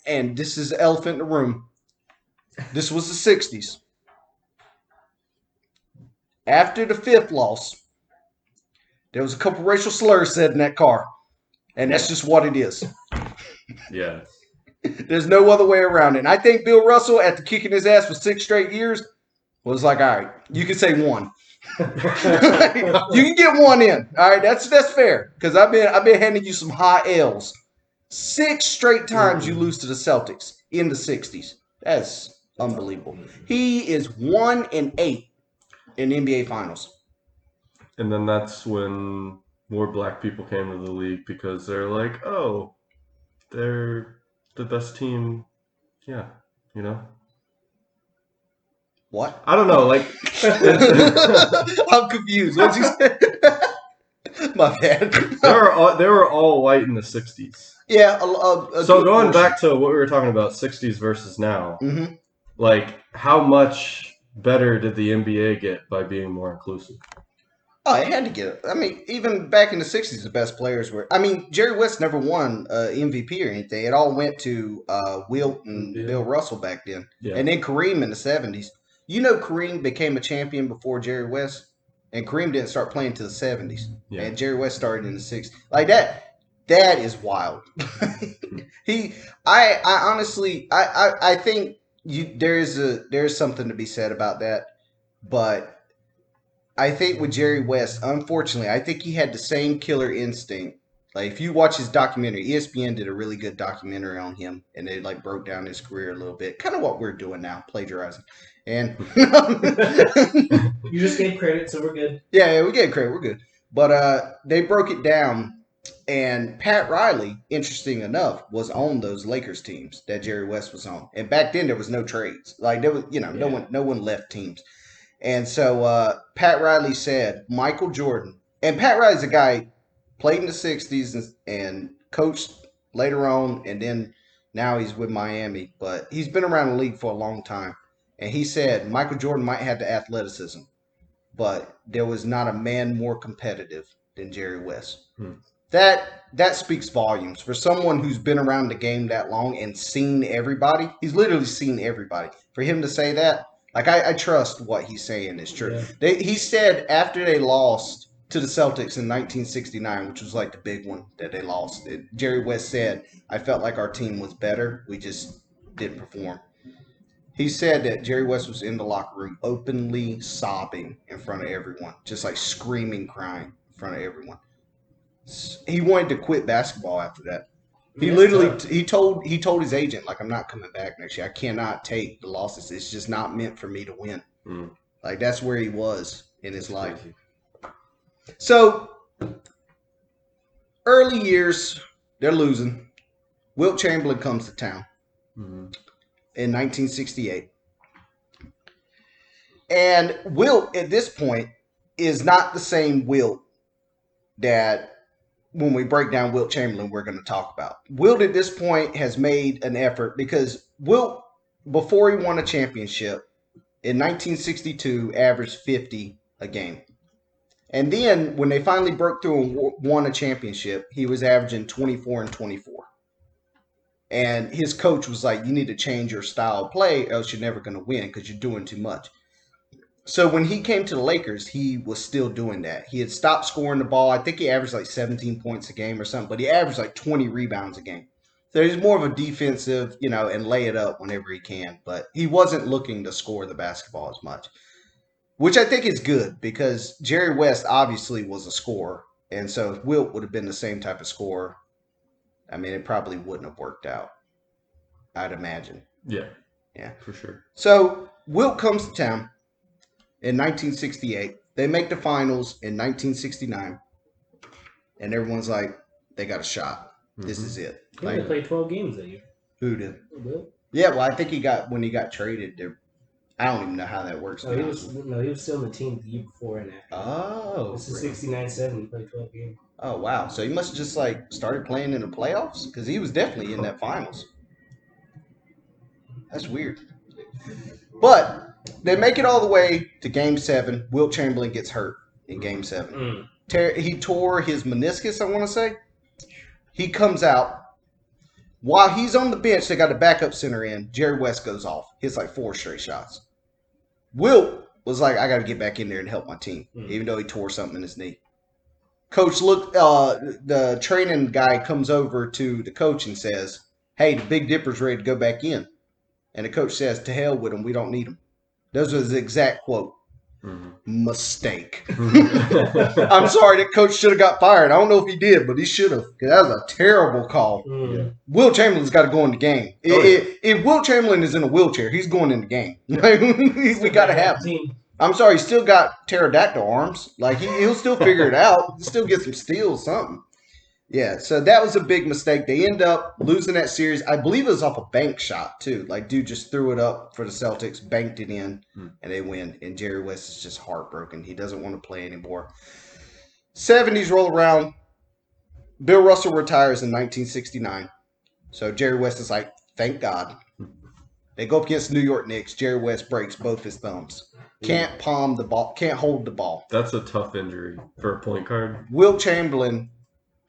and this is the elephant in the room. This was the 60s. After the 5th loss, there was a couple racial slurs said in that car, and that's just what it is. Yeah. There's no other way around it. And I think Bill Russell, after kicking his ass for 6 straight years, was like, all right, you can say 1. You can get 1 in. All right, that's fair. Because I've been handing you some high L's. 6 straight times you lose to the Celtics in the 60s. That's unbelievable. He is 1-8 in the NBA Finals. And then that's when more black people came to the league because they're like, oh, they're the best team. Yeah, What? I don't know. Like, I'm confused. What'd you say? My bad. They were all white in the 60s. Yeah. So going back to what we were talking about, 60s versus now, like, how much better did the NBA get by being more inclusive? Oh, it had to get it. I mean, even back in the 60s, the best players were... I mean, Jerry West never won MVP or anything. It all went to Wilt and Bill Russell back then. Yeah. And then Kareem in the 70s. Kareem became a champion before Jerry West, and Kareem didn't start playing until the 70s. Yeah. And Jerry West started in the 60s. Like, that is wild. I honestly, I think there's something to be said about that, but I think with Jerry West, unfortunately, I think he had the same killer instinct. Like, if you watch his documentary, ESPN did a really good documentary on him, and they, like, broke down his career a little bit. Kind of what we're doing now, plagiarizing. And you just gave credit, so we're good. Yeah, we gave credit. We're good. But they broke it down, and Pat Riley, interesting enough, was on those Lakers teams that Jerry West was on. And back then, there was no trades. Like, there was, no one left teams. And so Pat Riley said Michael Jordan, and Pat Riley's a guy played in the 60s and coached later on, and then now he's with Miami. But he's been around the league for a long time. And he said Michael Jordan might have the athleticism, but there was not a man more competitive than Jerry West. That speaks volumes. For someone who's been around the game that long and seen everybody, he's literally seen everybody. For him to say that, like, I trust what he's saying is true. Yeah. He said after they lost to the Celtics in 1969, which was like the big one that they lost, Jerry West said, I felt like our team was better. We just didn't perform. He said that Jerry West was in the locker room openly sobbing in front of everyone, just like screaming, crying in front of everyone. He wanted to quit basketball after that. He literally he told his agent, like, I'm not coming back next year. I cannot take the losses. It's just not meant for me to win. Like, that's where he was in his life. Crazy. So early years, they're losing. Wilt Chamberlain comes to town in 1968. And Wilt, at this point, is not the same Wilt that when we break down Wilt Chamberlain, we're going to talk about. Wilt at this point has made an effort because Wilt, before he won a championship in 1962, averaged 50 a game. And then when they finally broke through and won a championship, he was averaging 24 and 24. And his coach was like, you need to change your style of play, else you're never going to win because you're doing too much. So when he came to the Lakers, he was still doing that. He had stopped scoring the ball. I think he averaged like 17 points a game or something, but he averaged like 20 rebounds a game. So he's more of a defensive, and lay it up whenever he can. But he wasn't looking to score the basketball as much, which I think is good because Jerry West obviously was a scorer. And so if Wilt would have been the same type of scorer, I mean, it probably wouldn't have worked out, I'd imagine. Yeah. Yeah. For sure. So Wilt comes to town in 1968. They make the finals in 1969. And everyone's like, they got a shot. This is it. He only played 12 games that year. Who did? Wilt? Yeah, well, I think when he got traded, I don't even know how that works. He was still in the team the year before and after. Oh. This is 69-7. He played 12 games. Oh, wow. So he must have just started playing in the playoffs because he was definitely in that finals. That's weird. But they make it all the way to Game 7. Wilt Chamberlain gets hurt in Game 7. He tore his meniscus, I want to say. He comes out. While he's on the bench, they got a backup center in. Jerry West goes off. Hits 4 straight shots. Wilt was like, I got to get back in there and help my team, even though he tore something in his knee. Coach, the training guy comes over to the coach and says, hey, the Big Dipper's ready to go back in. And the coach says, to hell with him. We don't need him. Those were his exact quote. Mistake. I'm sorry, that coach should have got fired. I don't know if he did, but he should have. Because that was a terrible call. Wilt Chamberlain's got to go in the game. If Wilt Chamberlain is in a wheelchair, he's going in the game. We got to have him. I'm sorry, he's still got pterodactyl arms. He'll still figure it out. He'll still get some steals, something. Yeah, so that was a big mistake. They end up losing that series. I believe it was off a bank shot, too. Dude just threw it up for the Celtics, banked it in, and they win. And Jerry West is just heartbroken. He doesn't want to play anymore. 70s roll around. Bill Russell retires in 1969. So Jerry West is like, thank God. They go up against the New York Knicks. Jerry West breaks both his thumbs. Can't palm the ball. Can't hold the ball. That's a tough injury for a point guard. Wilt Chamberlain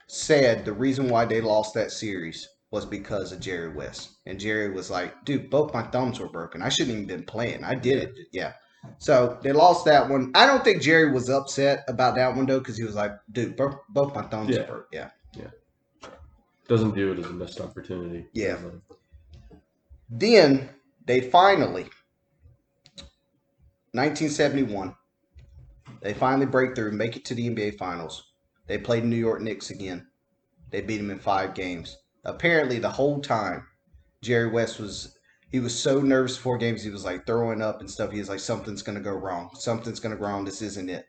said the reason why they lost that series was because of Jerry West. And Jerry was like, dude, both my thumbs were broken. I shouldn't even been playing. I did it. Yeah. So they lost that one. I don't think Jerry was upset about that one, though, because he was like, dude, both my thumbs are broke. Yeah. Doesn't view it as a missed opportunity. Yeah. Then they finally, 1971, they finally break through, make it to the NBA Finals. They played New York Knicks again. They beat them in 5 games. Apparently, the whole time, Jerry West was so nervous before games, he was throwing up and stuff. He was like, something's going to go wrong. Something's going to go wrong. This isn't it.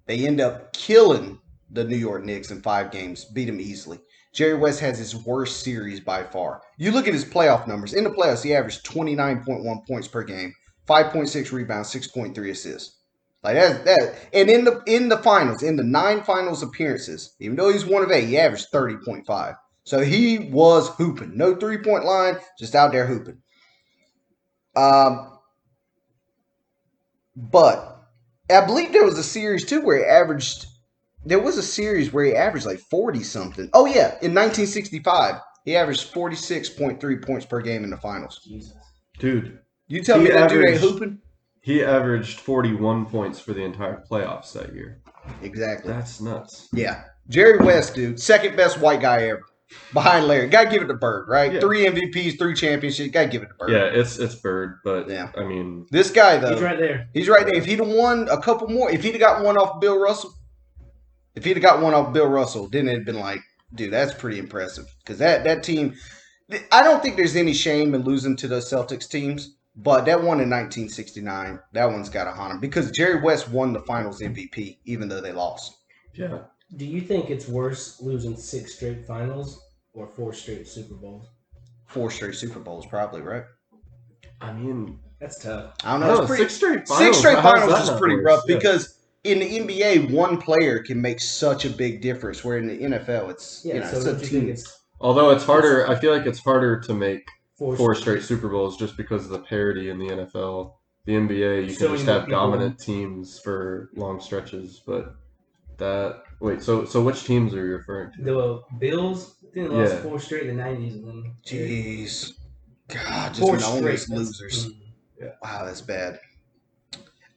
They end up killing the New York Knicks in 5 games, beat them easily. Jerry West has his worst series by far. You look at his playoff numbers. In the playoffs, he averaged 29.1 points per game, 5.6 rebounds, 6.3 assists. That, and in the finals, in the 9 finals appearances, even though he's 1 of 8, he averaged 30.5. So he was hooping. No 3-point line, just out there hooping. But I believe there was a series too where he averaged 40 something. Oh yeah, in 1965, he averaged 46.3 points per game in the finals. Jesus. Dude, you tell me that dude ain't hooping? He averaged 41 points for the entire playoffs that year. Exactly. That's nuts. Yeah. Jerry West, dude. Second best white guy ever. Behind Larry. Gotta give it to Bird, right? Yeah. 3 MVPs, 3 championships. Gotta give it to Bird. Yeah, it's Bird, but yeah. I mean, this guy, though. He's right there. He's right there. If he'd have won a couple more, if he'd have got one off Bill Russell, then it'd been like, dude, that's pretty impressive. Because that team, I don't think there's any shame in losing to those Celtics teams. But that one in 1969, that one's got to haunt him because Jerry West won the Finals MVP, even though they lost. Yeah. Do you think it's worse losing 6 straight finals or 4 straight Super Bowls? 4 straight Super Bowls, probably, right? I mean, that's tough. I don't know. It's pretty, 6 straight finals. 6 straight finals is pretty rough Yeah. because in the NBA, one player can make such a big difference. Where in the NFL, it's So it's don't a you team. think it's Although it's harder, I feel like it's harder to make 4 4 straight Super Bowls just because of the parity in the NFL. The NBA, you So can just many have people. dominant teams for long stretches, but So which teams are you referring to? The Bills, I think they lost Yeah. 4 straight in the 90s. And then Jeez. God, just 4 known straight. as losers. Yeah. Wow, that's bad.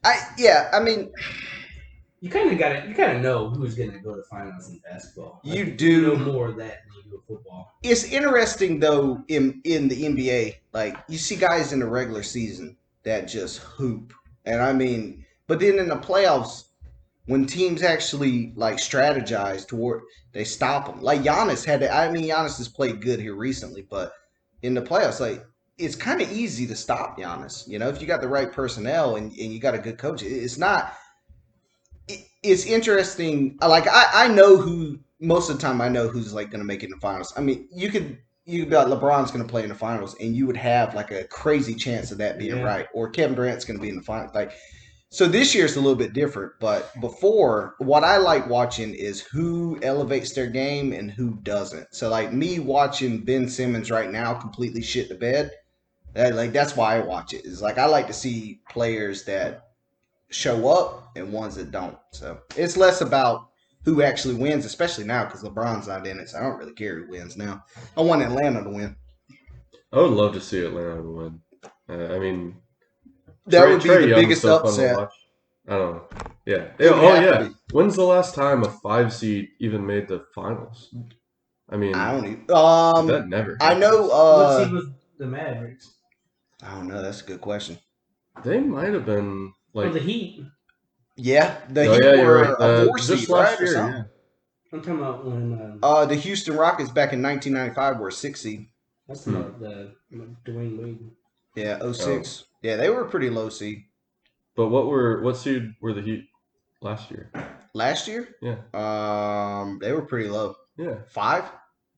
I mean, you kind of know who's going to go to finals in basketball. You Like, do. You know more of that than you do in football. it's interesting though in the NBA. Like you see guys in the regular season that just hoop, and I mean, but then in the playoffs, when teams actually like strategize toward, they stop them. Like Giannis had to. I mean, Giannis has played good here recently, but in the playoffs, like it's kind of easy to stop Giannis. You know, if you got the right personnel and you got a good coach, it's not. It's interesting. Like I know who most of the time. I know who's like going to make it in the finals. I mean, you could be like LeBron's going to play in the finals, and you would have like a crazy chance of that being right, or Kevin Durant's going to be in the finals. Like, so this year it's a little bit different. But before, what I like watching is who elevates their game and who doesn't. So like me watching Ben Simmons right now completely shit the bed. That's why I watch it. Is like I like to see players that show up and ones that don't. So it's less about who actually wins, especially now because LeBron's not in it. So I don't really care who wins now. I want Atlanta to win. I would love to see Atlanta win. I mean, That would be the Young's biggest so fun to upset. watch. I don't know. Yeah. It would have to be. When's the last time a 5 seed even made the finals? I mean, I don't even. that never. I know. What team was the Mavericks? I don't know. That's a good question. They might have been like the Heat. Yeah, the Oh, Heat yeah, you're were right. a 4 Just seed, last right? Or year, something? yeah. I'm talking about when The Houston Rockets back in 1995 were a 6 seed. that's about the Dwayne Wade. Yeah, 06. Yeah, they were a pretty low seed. But what seed were the Heat last year? Last year? Yeah. They were pretty low. Yeah. 5?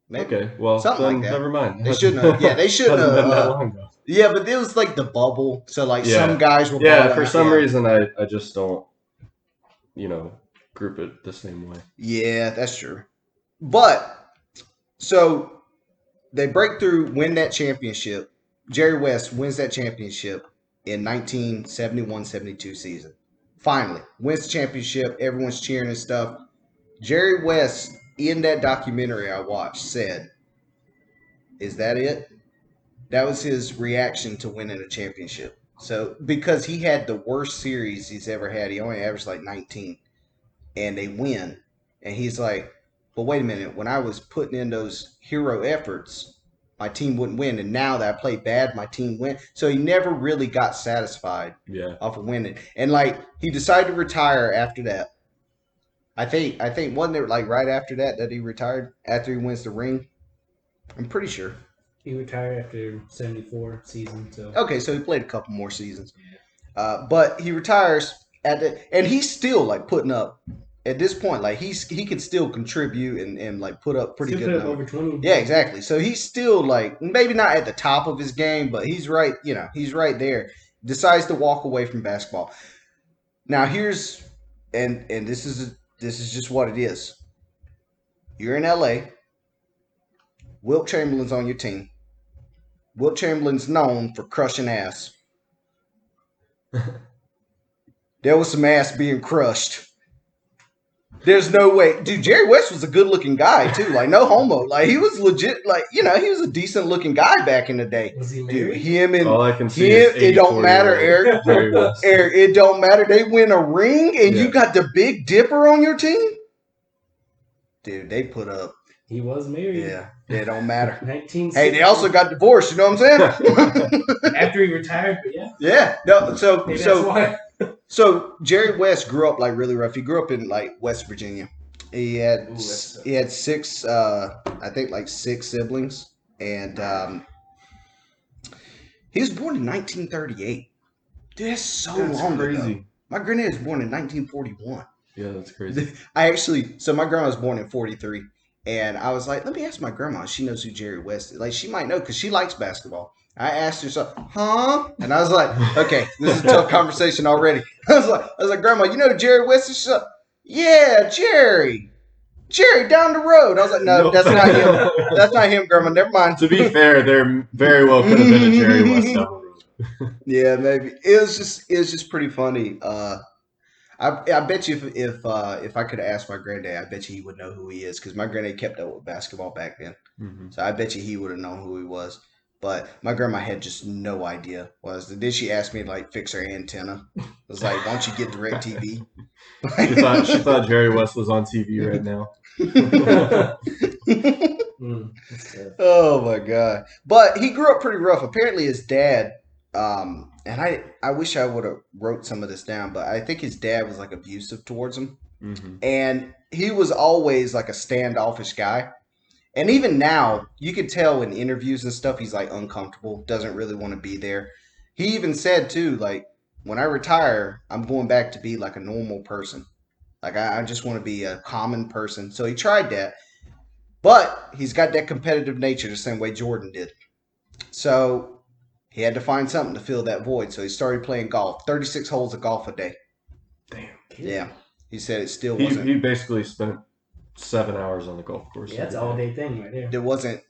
Maybe. Okay. Well, Something then like that. never mind. They shouldn't have. Yeah, they shouldn't Hasn't have. been that long ago. Yeah, but it was like the bubble. So like Yeah. some guys were. Yeah, balling for out. some Yeah. reason I just don't, group it the same way. Yeah, that's true. But so they break through, win that championship. Jerry West wins that championship in 1971-72 season. Finally, wins the championship. Everyone's cheering and stuff. Jerry West, in that documentary I watched, said, "Is that it?" That was his reaction to winning a championship. So because he had the worst series he's ever had, he only averaged like 19, and they win, and he's like, "But wait a minute, when I was putting in those hero efforts, my team wouldn't win, and now that I play bad, my team win." So he never really got satisfied off of winning, and like he decided to retire after that. I think wasn't it like right after that he retired after he wins the ring? I'm pretty sure. He retired after 74 season. So Okay, so he played a couple more seasons, but he retires and he's still like putting up at this point. Like he could still contribute and like put up pretty still good put up numbers. over 20. Yeah, exactly. So he's still like maybe not at the top of his game, but he's right. He's right there. Decides to walk away from basketball. Now here's and this is just what it is. You're in LA. Wilt Chamberlain's on your team. Wilt Chamberlain's known for crushing ass. There was some ass being crushed. There's no way. Dude, Jerry West was a good looking guy too. Like no homo. Like he was legit, like, he was a decent looking guy back in the day. Was he Dude, married? him and All I can see him, is it don't matter, 84-year-old Eric. Jerry West. Eric, it don't matter. They win a ring and you Yeah. got the Big Dipper on your team? Dude, they put up. He was married. Yeah, it don't matter. 1960. Hey, they also got divorced, you know what I'm saying? after he retired, but yeah. Yeah. No, Maybe that's why. So Jerry West grew up like really rough. He grew up in like West Virginia. He had Ooh, that's tough. he had 6 I think like 6 siblings, and he was born in 1938. Dude, that's so That's long crazy. ago. My granddad was born in 1941. Yeah, that's crazy. So my grandma was born in 43, and I was like, let me ask my grandma. She knows who Jerry West is. Like, she might know because she likes basketball. I asked her, so, huh? And I was like, okay, this is a tough conversation already. I was like, Grandma, you know who Jerry West is? She's like, yeah, Jerry down the road. I was like, no, that's not him. That's not him, Grandma. Never mind. To be fair, there very well could have been a Jerry West down the road. Yeah, maybe it was just pretty funny. I bet you if I could ask my granddad, I bet you he would know who he is because my granddad kept up with basketball back then. Mm-hmm. So I bet you he would have known who he was. But my grandma had just no idea. Then she asked me to like fix her antenna. I was like, "Why don't you get DirecTV?" She thought Jerry West was on TV right now. Oh my god! But he grew up pretty rough. Apparently, his dad, and I wish I would have wrote some of this down, but I think his dad was like abusive towards him, and he was always like a standoffish guy. And even now, you could tell in interviews and stuff, he's like uncomfortable, doesn't really want to be there. He even said too, like, when I retire, I'm going back to be like a normal person. Like I just want to be a common person. So he tried that. But he's got that competitive nature the same way Jordan did. So he had to find something to fill that void. So he started playing golf. 36 holes of golf a day. Damn. Yeah. He said it still wasn't. He basically spent 7 hours on the golf course. Yeah, that's an all-day thing right there. There wasn't.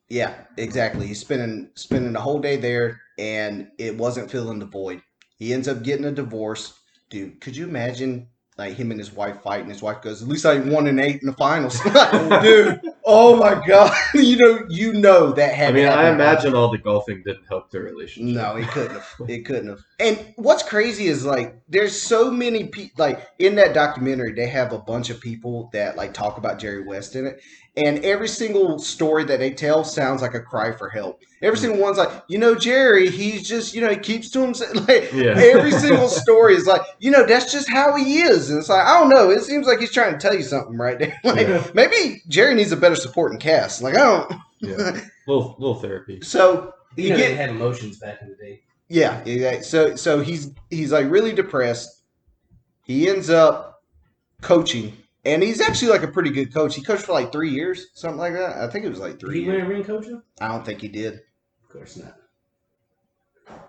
Yeah, exactly. He's spending the whole day there, and it wasn't filling the void. He ends up getting a divorce. Dude, could you imagine like him and his wife fighting? His wife goes, "At least I won an 8 in the finals." Dude, oh my god, you know that had. I mean, I imagine all the golfing didn't help their relationship. No, it couldn't have. It couldn't have. And what's crazy is like there's so many people like in that documentary. They have a bunch of people that like talk about Jerry West in it, and every single story that they tell sounds like a cry for help. Every single one's like, Jerry, he's just, he keeps to himself. Like, every single story is like, that's just how he is. And it's like, I don't know. It seems like he's trying to tell you something right there. Like, maybe Jerry needs a better supporting cast. Like, I don't. Yeah. Little therapy. So, they had emotions back in the day. Yeah. So he's like really depressed. He ends up coaching. And he's actually like a pretty good coach. He coached for like 3 years, something like that. I think it was like 3 years. Did he win a ring coaching? I don't think he did. Of course not.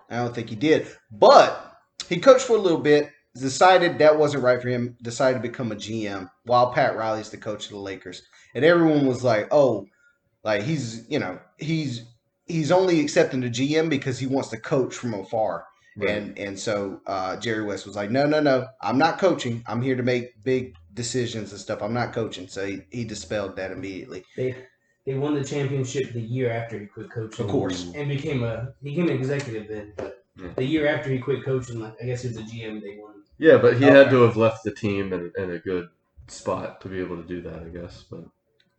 I don't think he did. But he coached for a little bit, decided that wasn't right for him, decided to become a GM while Pat Riley's the coach of the Lakers. And everyone was like, oh, like he's only accepting the GM because he wants to coach from afar. Right. And so Jerry West was like, no, I'm not coaching. I'm here to make big decisions and stuff. I'm not coaching. So he dispelled that immediately. They won the championship the year after he quit coaching. Of course. And became an executive then. But the year after he quit coaching, like I guess he was a GM, they won. Yeah, but he had to have left the team in a good spot to be able to do that, I guess. But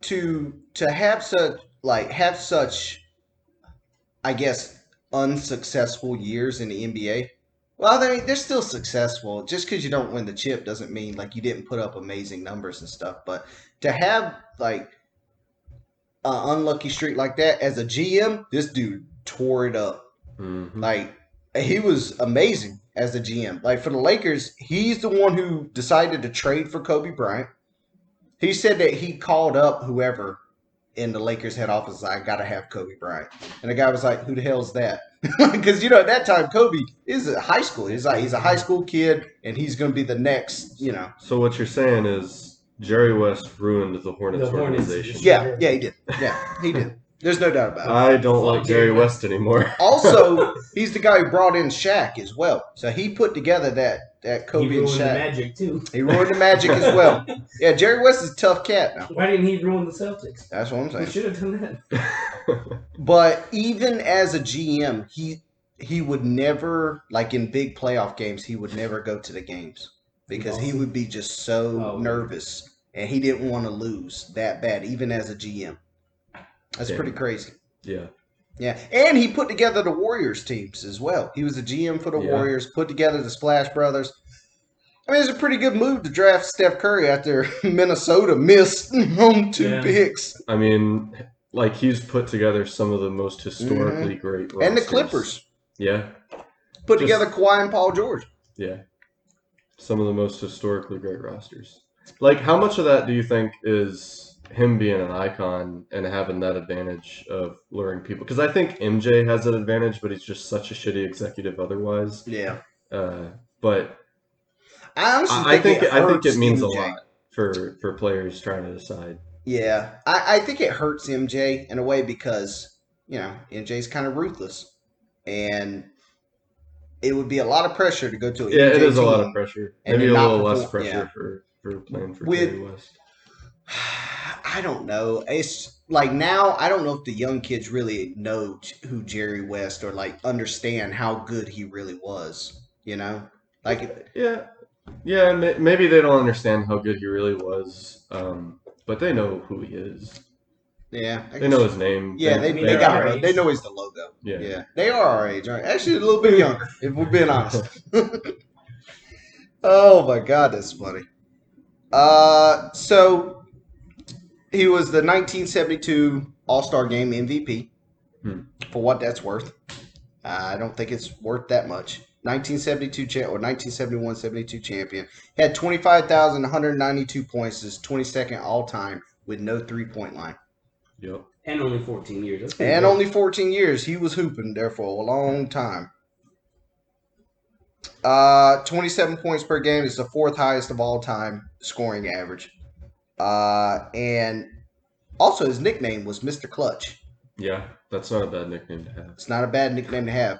to have such I guess unsuccessful years in the NBA. Well, I mean, they're still successful. Just because you don't win the chip doesn't mean like you didn't put up amazing numbers and stuff. But to have like an unlucky streak like that as a GM, this dude tore it up. Mm-hmm. Like he was amazing as a GM. Like for the Lakers, he's the one who decided to trade for Kobe Bryant. He said that he called up whoever in the Lakers head office, I gotta have Kobe Bryant, and the guy was like, "Who the hell is that?" Because at that time Kobe is a high school. He's a high school kid, and he's gonna be the next. So what you're saying is Jerry West ruined the Hornets organization. Yeah, he did. Yeah, he did. There's no doubt about it. I don't like Jerry West anymore. Also, he's the guy who brought in Shaq as well. So he put together that Kobe and Shaq. He ruined the Magic too. He ruined the Magic as well. Yeah, Jerry West is a tough cat now. Why didn't he ruin the Celtics? That's what I'm saying. He should have done that. But even as a GM, he would never, like in big playoff games, he would never go to the games because he would be just so nervous, and he didn't want to lose that bad, even as a GM. That's pretty crazy. Yeah. Yeah. And he put together the Warriors teams as well. He was a GM for the Warriors, put together the Splash Brothers. I mean, it's a pretty good move to draft Steph Curry after Minnesota missed on 2 picks. I mean, like he's put together some of the most historically great rosters. And the Clippers. Yeah. Put together Kawhi and Paul George. Yeah. Some of the most historically great rosters. Like, how much of that do you think is him being an icon and having that advantage of luring people? Because I think MJ has that advantage, but he's just such a shitty executive otherwise. Yeah. But I think it means MJ. A lot for players trying to decide. Yeah. I think it hurts MJ in a way because, MJ's kind of ruthless. And it would be a lot of pressure to go to an Yeah, MJ it is a lot of team pressure. and Maybe then a not little less perform. pressure Yeah. for playing for With Jerry West. I don't know. It's like now I don't know if the young kids really know who Jerry West or like understand how good he really was. You know, like Yeah, yeah. Maybe they don't understand how good he really was, but they know who he is. yeah, I They guess know his name. yeah, I mean, they they're got our they age. know he's the logo. Yeah. Yeah, they are our age, right? Actually, a little bit younger, if we're being honest. Oh my God, that's funny. So he was the 1972 All-Star Game MVP. Hmm. For what that's worth, I don't think it's worth that much. 1972 or 1971-72 champion. Had 25,192 points. Is 22nd all time with no 3-point line. Yep. And only 14 years. That's pretty And good. only 14 years. He was hooping there for a long time. 27 points per game is the fourth highest of all time scoring average. And also his nickname was Mr. Clutch. Yeah, that's not a bad nickname to have. It's not a bad nickname to have.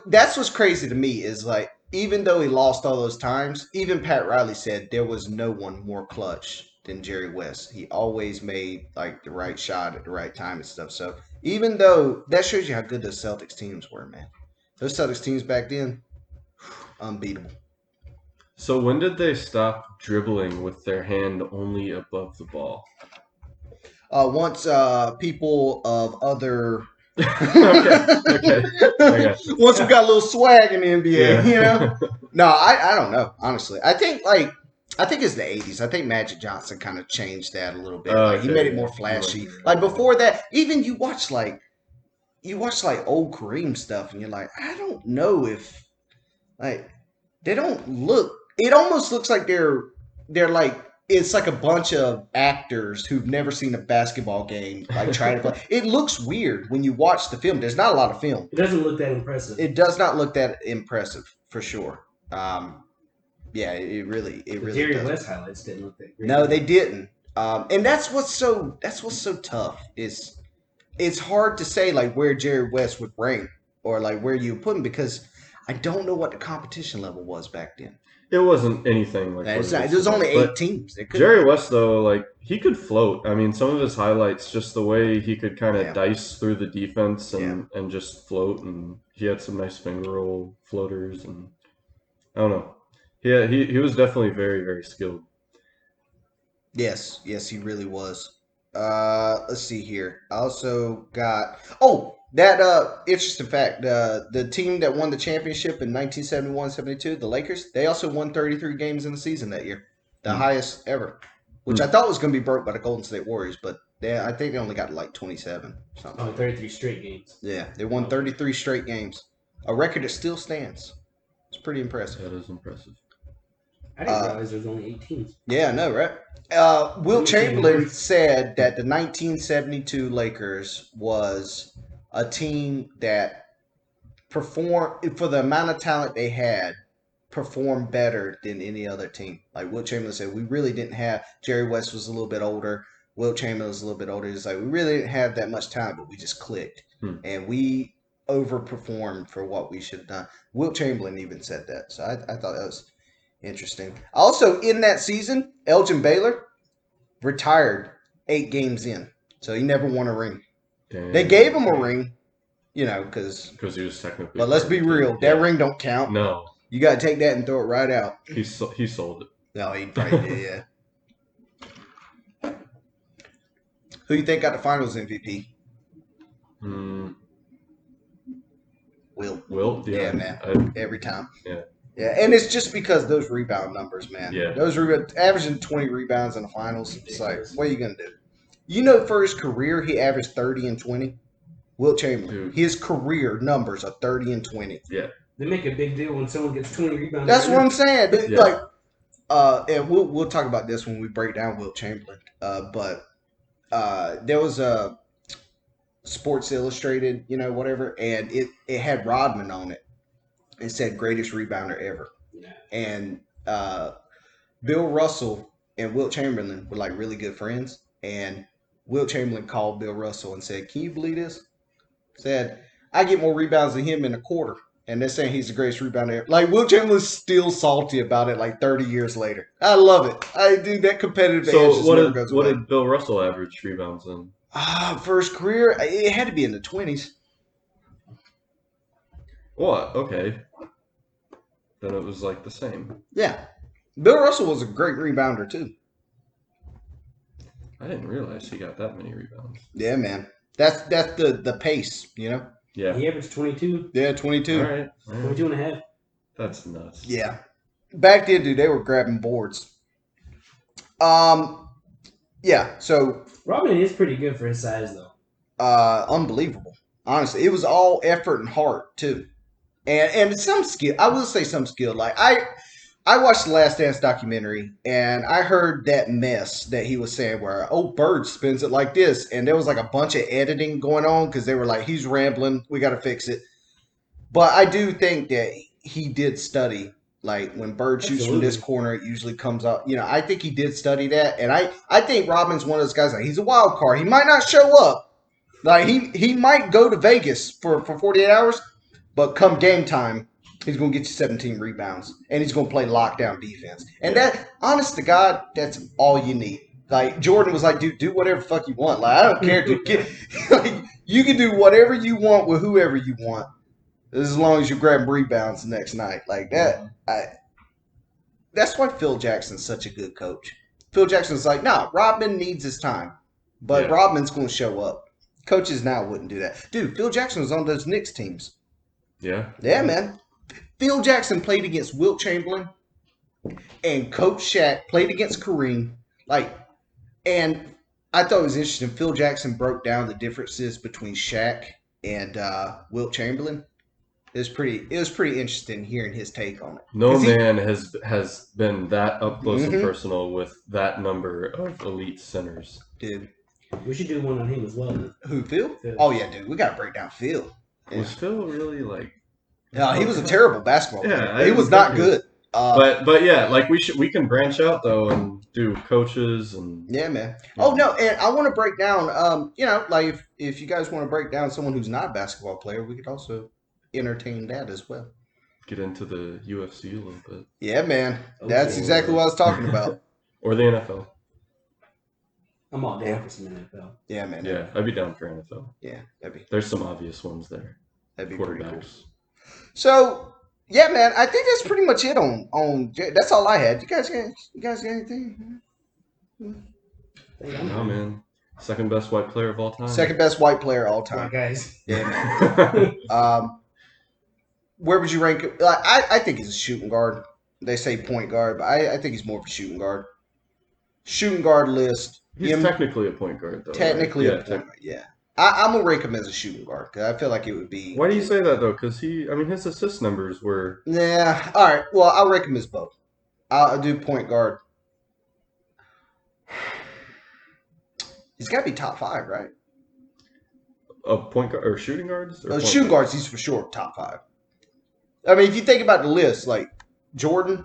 That's what's crazy to me is like even though he lost all those times, even Pat Riley said there was no one more clutch than Jerry West. He always made like the right shot at the right time and stuff. So even though that shows you how good those Celtics teams were, man. Those Celtics teams back then, unbeatable. So when did they stop dribbling with their hand only above the ball? Once people of other Okay. I got you. once we got a little swag in the NBA, Yeah. you know. No, I don't know, honestly. I think it's the 80s. I think Magic Johnson kind of changed that a little bit. Like he Okay, made it yeah. more flashy. You went- Like before that, even you watch like old Kareem stuff and you're like, I don't know if like they don't look it almost looks like they're like it's like a bunch of actors who've never seen a basketball game like trying to play. It looks weird when you watch the film. There's not a lot of film. It doesn't look that impressive. It does not look that impressive for sure. Yeah, it really Jerry does. West highlights didn't look that great. No, they didn't. And that's what's so tough is it's hard to say like where Jerry West would rank or like where you put him because I don't know what the competition level was back then. It wasn't anything like what It was only today. 8 teams. Jerry West, though, like he could float. I mean, some of his highlights, just the way he could kind of dice through the defense and just float, and he had some nice finger roll floaters, and I don't know. Yeah, he was definitely very, very skilled. Yes, he really was. Let's see here. I also got that interesting fact. The team that won the championship in 1971-72, the Lakers, they also won 33 games in the season that year. The highest ever. Which I thought was going to be broke by the Golden State Warriors, but I think they only got like 27 something. Oh, 33 straight games. Yeah, they won 33 straight games. A record that still stands. It's pretty impressive. That is impressive. I didn't realize there was only 8 teams. Yeah, I know, right? Wilt Chamberlain said that the 1972 Lakers was a team that performed, for the amount of talent they had, performed better than any other team. Like Wilt Chamberlain said, we really didn't have, Jerry West was a little bit older, Wilt Chamberlain was a little bit older. It's like, we really didn't have that much talent, but we just clicked. And we overperformed for what we should have done. Wilt Chamberlain even said that. So I thought that was interesting. Also, in that season, Elgin Baylor retired 8 games in. So he never won a ring. Damn. They gave him a ring, you know, because he was technically. But let's be real. That ring don't count. No. You got to take that and throw it right out. He sold it. No, he probably did, yeah. Who you think got the finals MVP? Wilt. Yeah, man. Every time. Yeah. Yeah, and it's just because those rebound numbers, man. Yeah. Those averaging 20 rebounds in the finals. It's like, what are you going to do? You know, for his career, he averaged 30 and 20. Wilt Chamberlain. Dude. His career numbers are 30 and 20. Yeah. They make a big deal when someone gets 20 rebounds. That's what I'm saying. Yeah. Like, and we'll talk about this when we break down Wilt Chamberlain. But there was a Sports Illustrated, you know, whatever, and it had Rodman on it. It said greatest rebounder ever. Yeah. And Bill Russell and Wilt Chamberlain were like really good friends. And Wilt Chamberlain called Bill Russell and said, "Can you believe this?" Said, "I get more rebounds than him in a quarter." and they're saying he's the greatest rebounder. Like, Wilt Chamberlain's still salty about it like 30 years later. I love it. Dude, that competitive edge So just what never did goes what away. did Bill Russell average rebounds in? For his career, it had to be in the 20s. What? Okay. Then it was like the same. Yeah. Bill Russell was a great rebounder, too. I didn't realize he got that many rebounds. Yeah, man. That's the pace, you know? Yeah. He averaged 22, Yeah, 22. All right. 22 and a half. That's nuts. Yeah. Back then, dude, they were grabbing boards. Yeah, so Robin is pretty good for his size, though. unbelievable. Honestly, it was all effort and heart too, and some skill. I will say some skill. Like I watched the Last Dance documentary, and I heard that mess that he was saying where Bird spins it like this, and there was like a bunch of editing going on because they were like, he's rambling, we got to fix it. But I do think that he did study. Like when Bird shoots from this corner, it usually comes up. You know, I think he did study that, and I think Robin's one of those guys. Like, he's a wild card. He might not show up. Like he might go to Vegas for 48 hours, but come game time, he's going to get you 17 rebounds, and he's going to play lockdown defense. And that, honest to God, that's all you need. Like Jordan was like, dude, do whatever the fuck you want. Like, I don't care, dude. Like, you can do whatever you want with whoever you want, as long as you grab rebounds the next night. Like that. That's why Phil Jackson's such a good coach. Phil Jackson's like, nah, Rodman needs his time, but Rodman's going to show up. Coaches now wouldn't do that. Dude, Phil Jackson was on those Knicks teams. Yeah. Yeah, man. Phil Jackson played against Wilt Chamberlain, and Coach Shaq played against Kareem. And I thought it was interesting. Phil Jackson broke down the differences between Shaq and Wilt Chamberlain. It was pretty interesting hearing his take on it. No man has been that up close and personal with that number of elite centers. Dude. We should do one on him as well. Who, Phil? Oh, yeah, dude. We got to break down Phil. Yeah. Was Phil really like... No, he was a terrible basketball player. Yeah, he was not good. But yeah, like we can branch out, though, and do coaches and... Yeah, man. Oh, no, and I want to break down, you know, like if you guys want to break down someone who's not a basketball player, we could also entertain that as well. Get into the UFC a little bit. Yeah, man. That's exactly what I was talking about. Or the NFL. I'm all down for some NFL. Yeah, man. Yeah, I'd be down for NFL. Yeah, There's some obvious ones there. That'd be pretty cool. Quarterbacks. So, yeah, man, I think that's pretty much it on that's all I had. You guys got anything? No, man. Second best white player of all time. Second best white player of all Come on, time. guys. Yeah, man. Where would you rank it? I think he's a shooting guard. They say point guard, but I think he's more of a shooting guard. Shooting guard list. He's technically a point guard, though. Technically right? a point guard, yeah. I'm going to rank him as a shooting guard because I feel like it would be... Why do you say that, though? Because his assist numbers were... Yeah, all right. Well, I'll rank him as both. I'll do point guard. He's got to be top 5, right? Point guard or shooting guards? Or Shooting guards, he's for sure top 5. I mean, if you think about the list, like Jordan,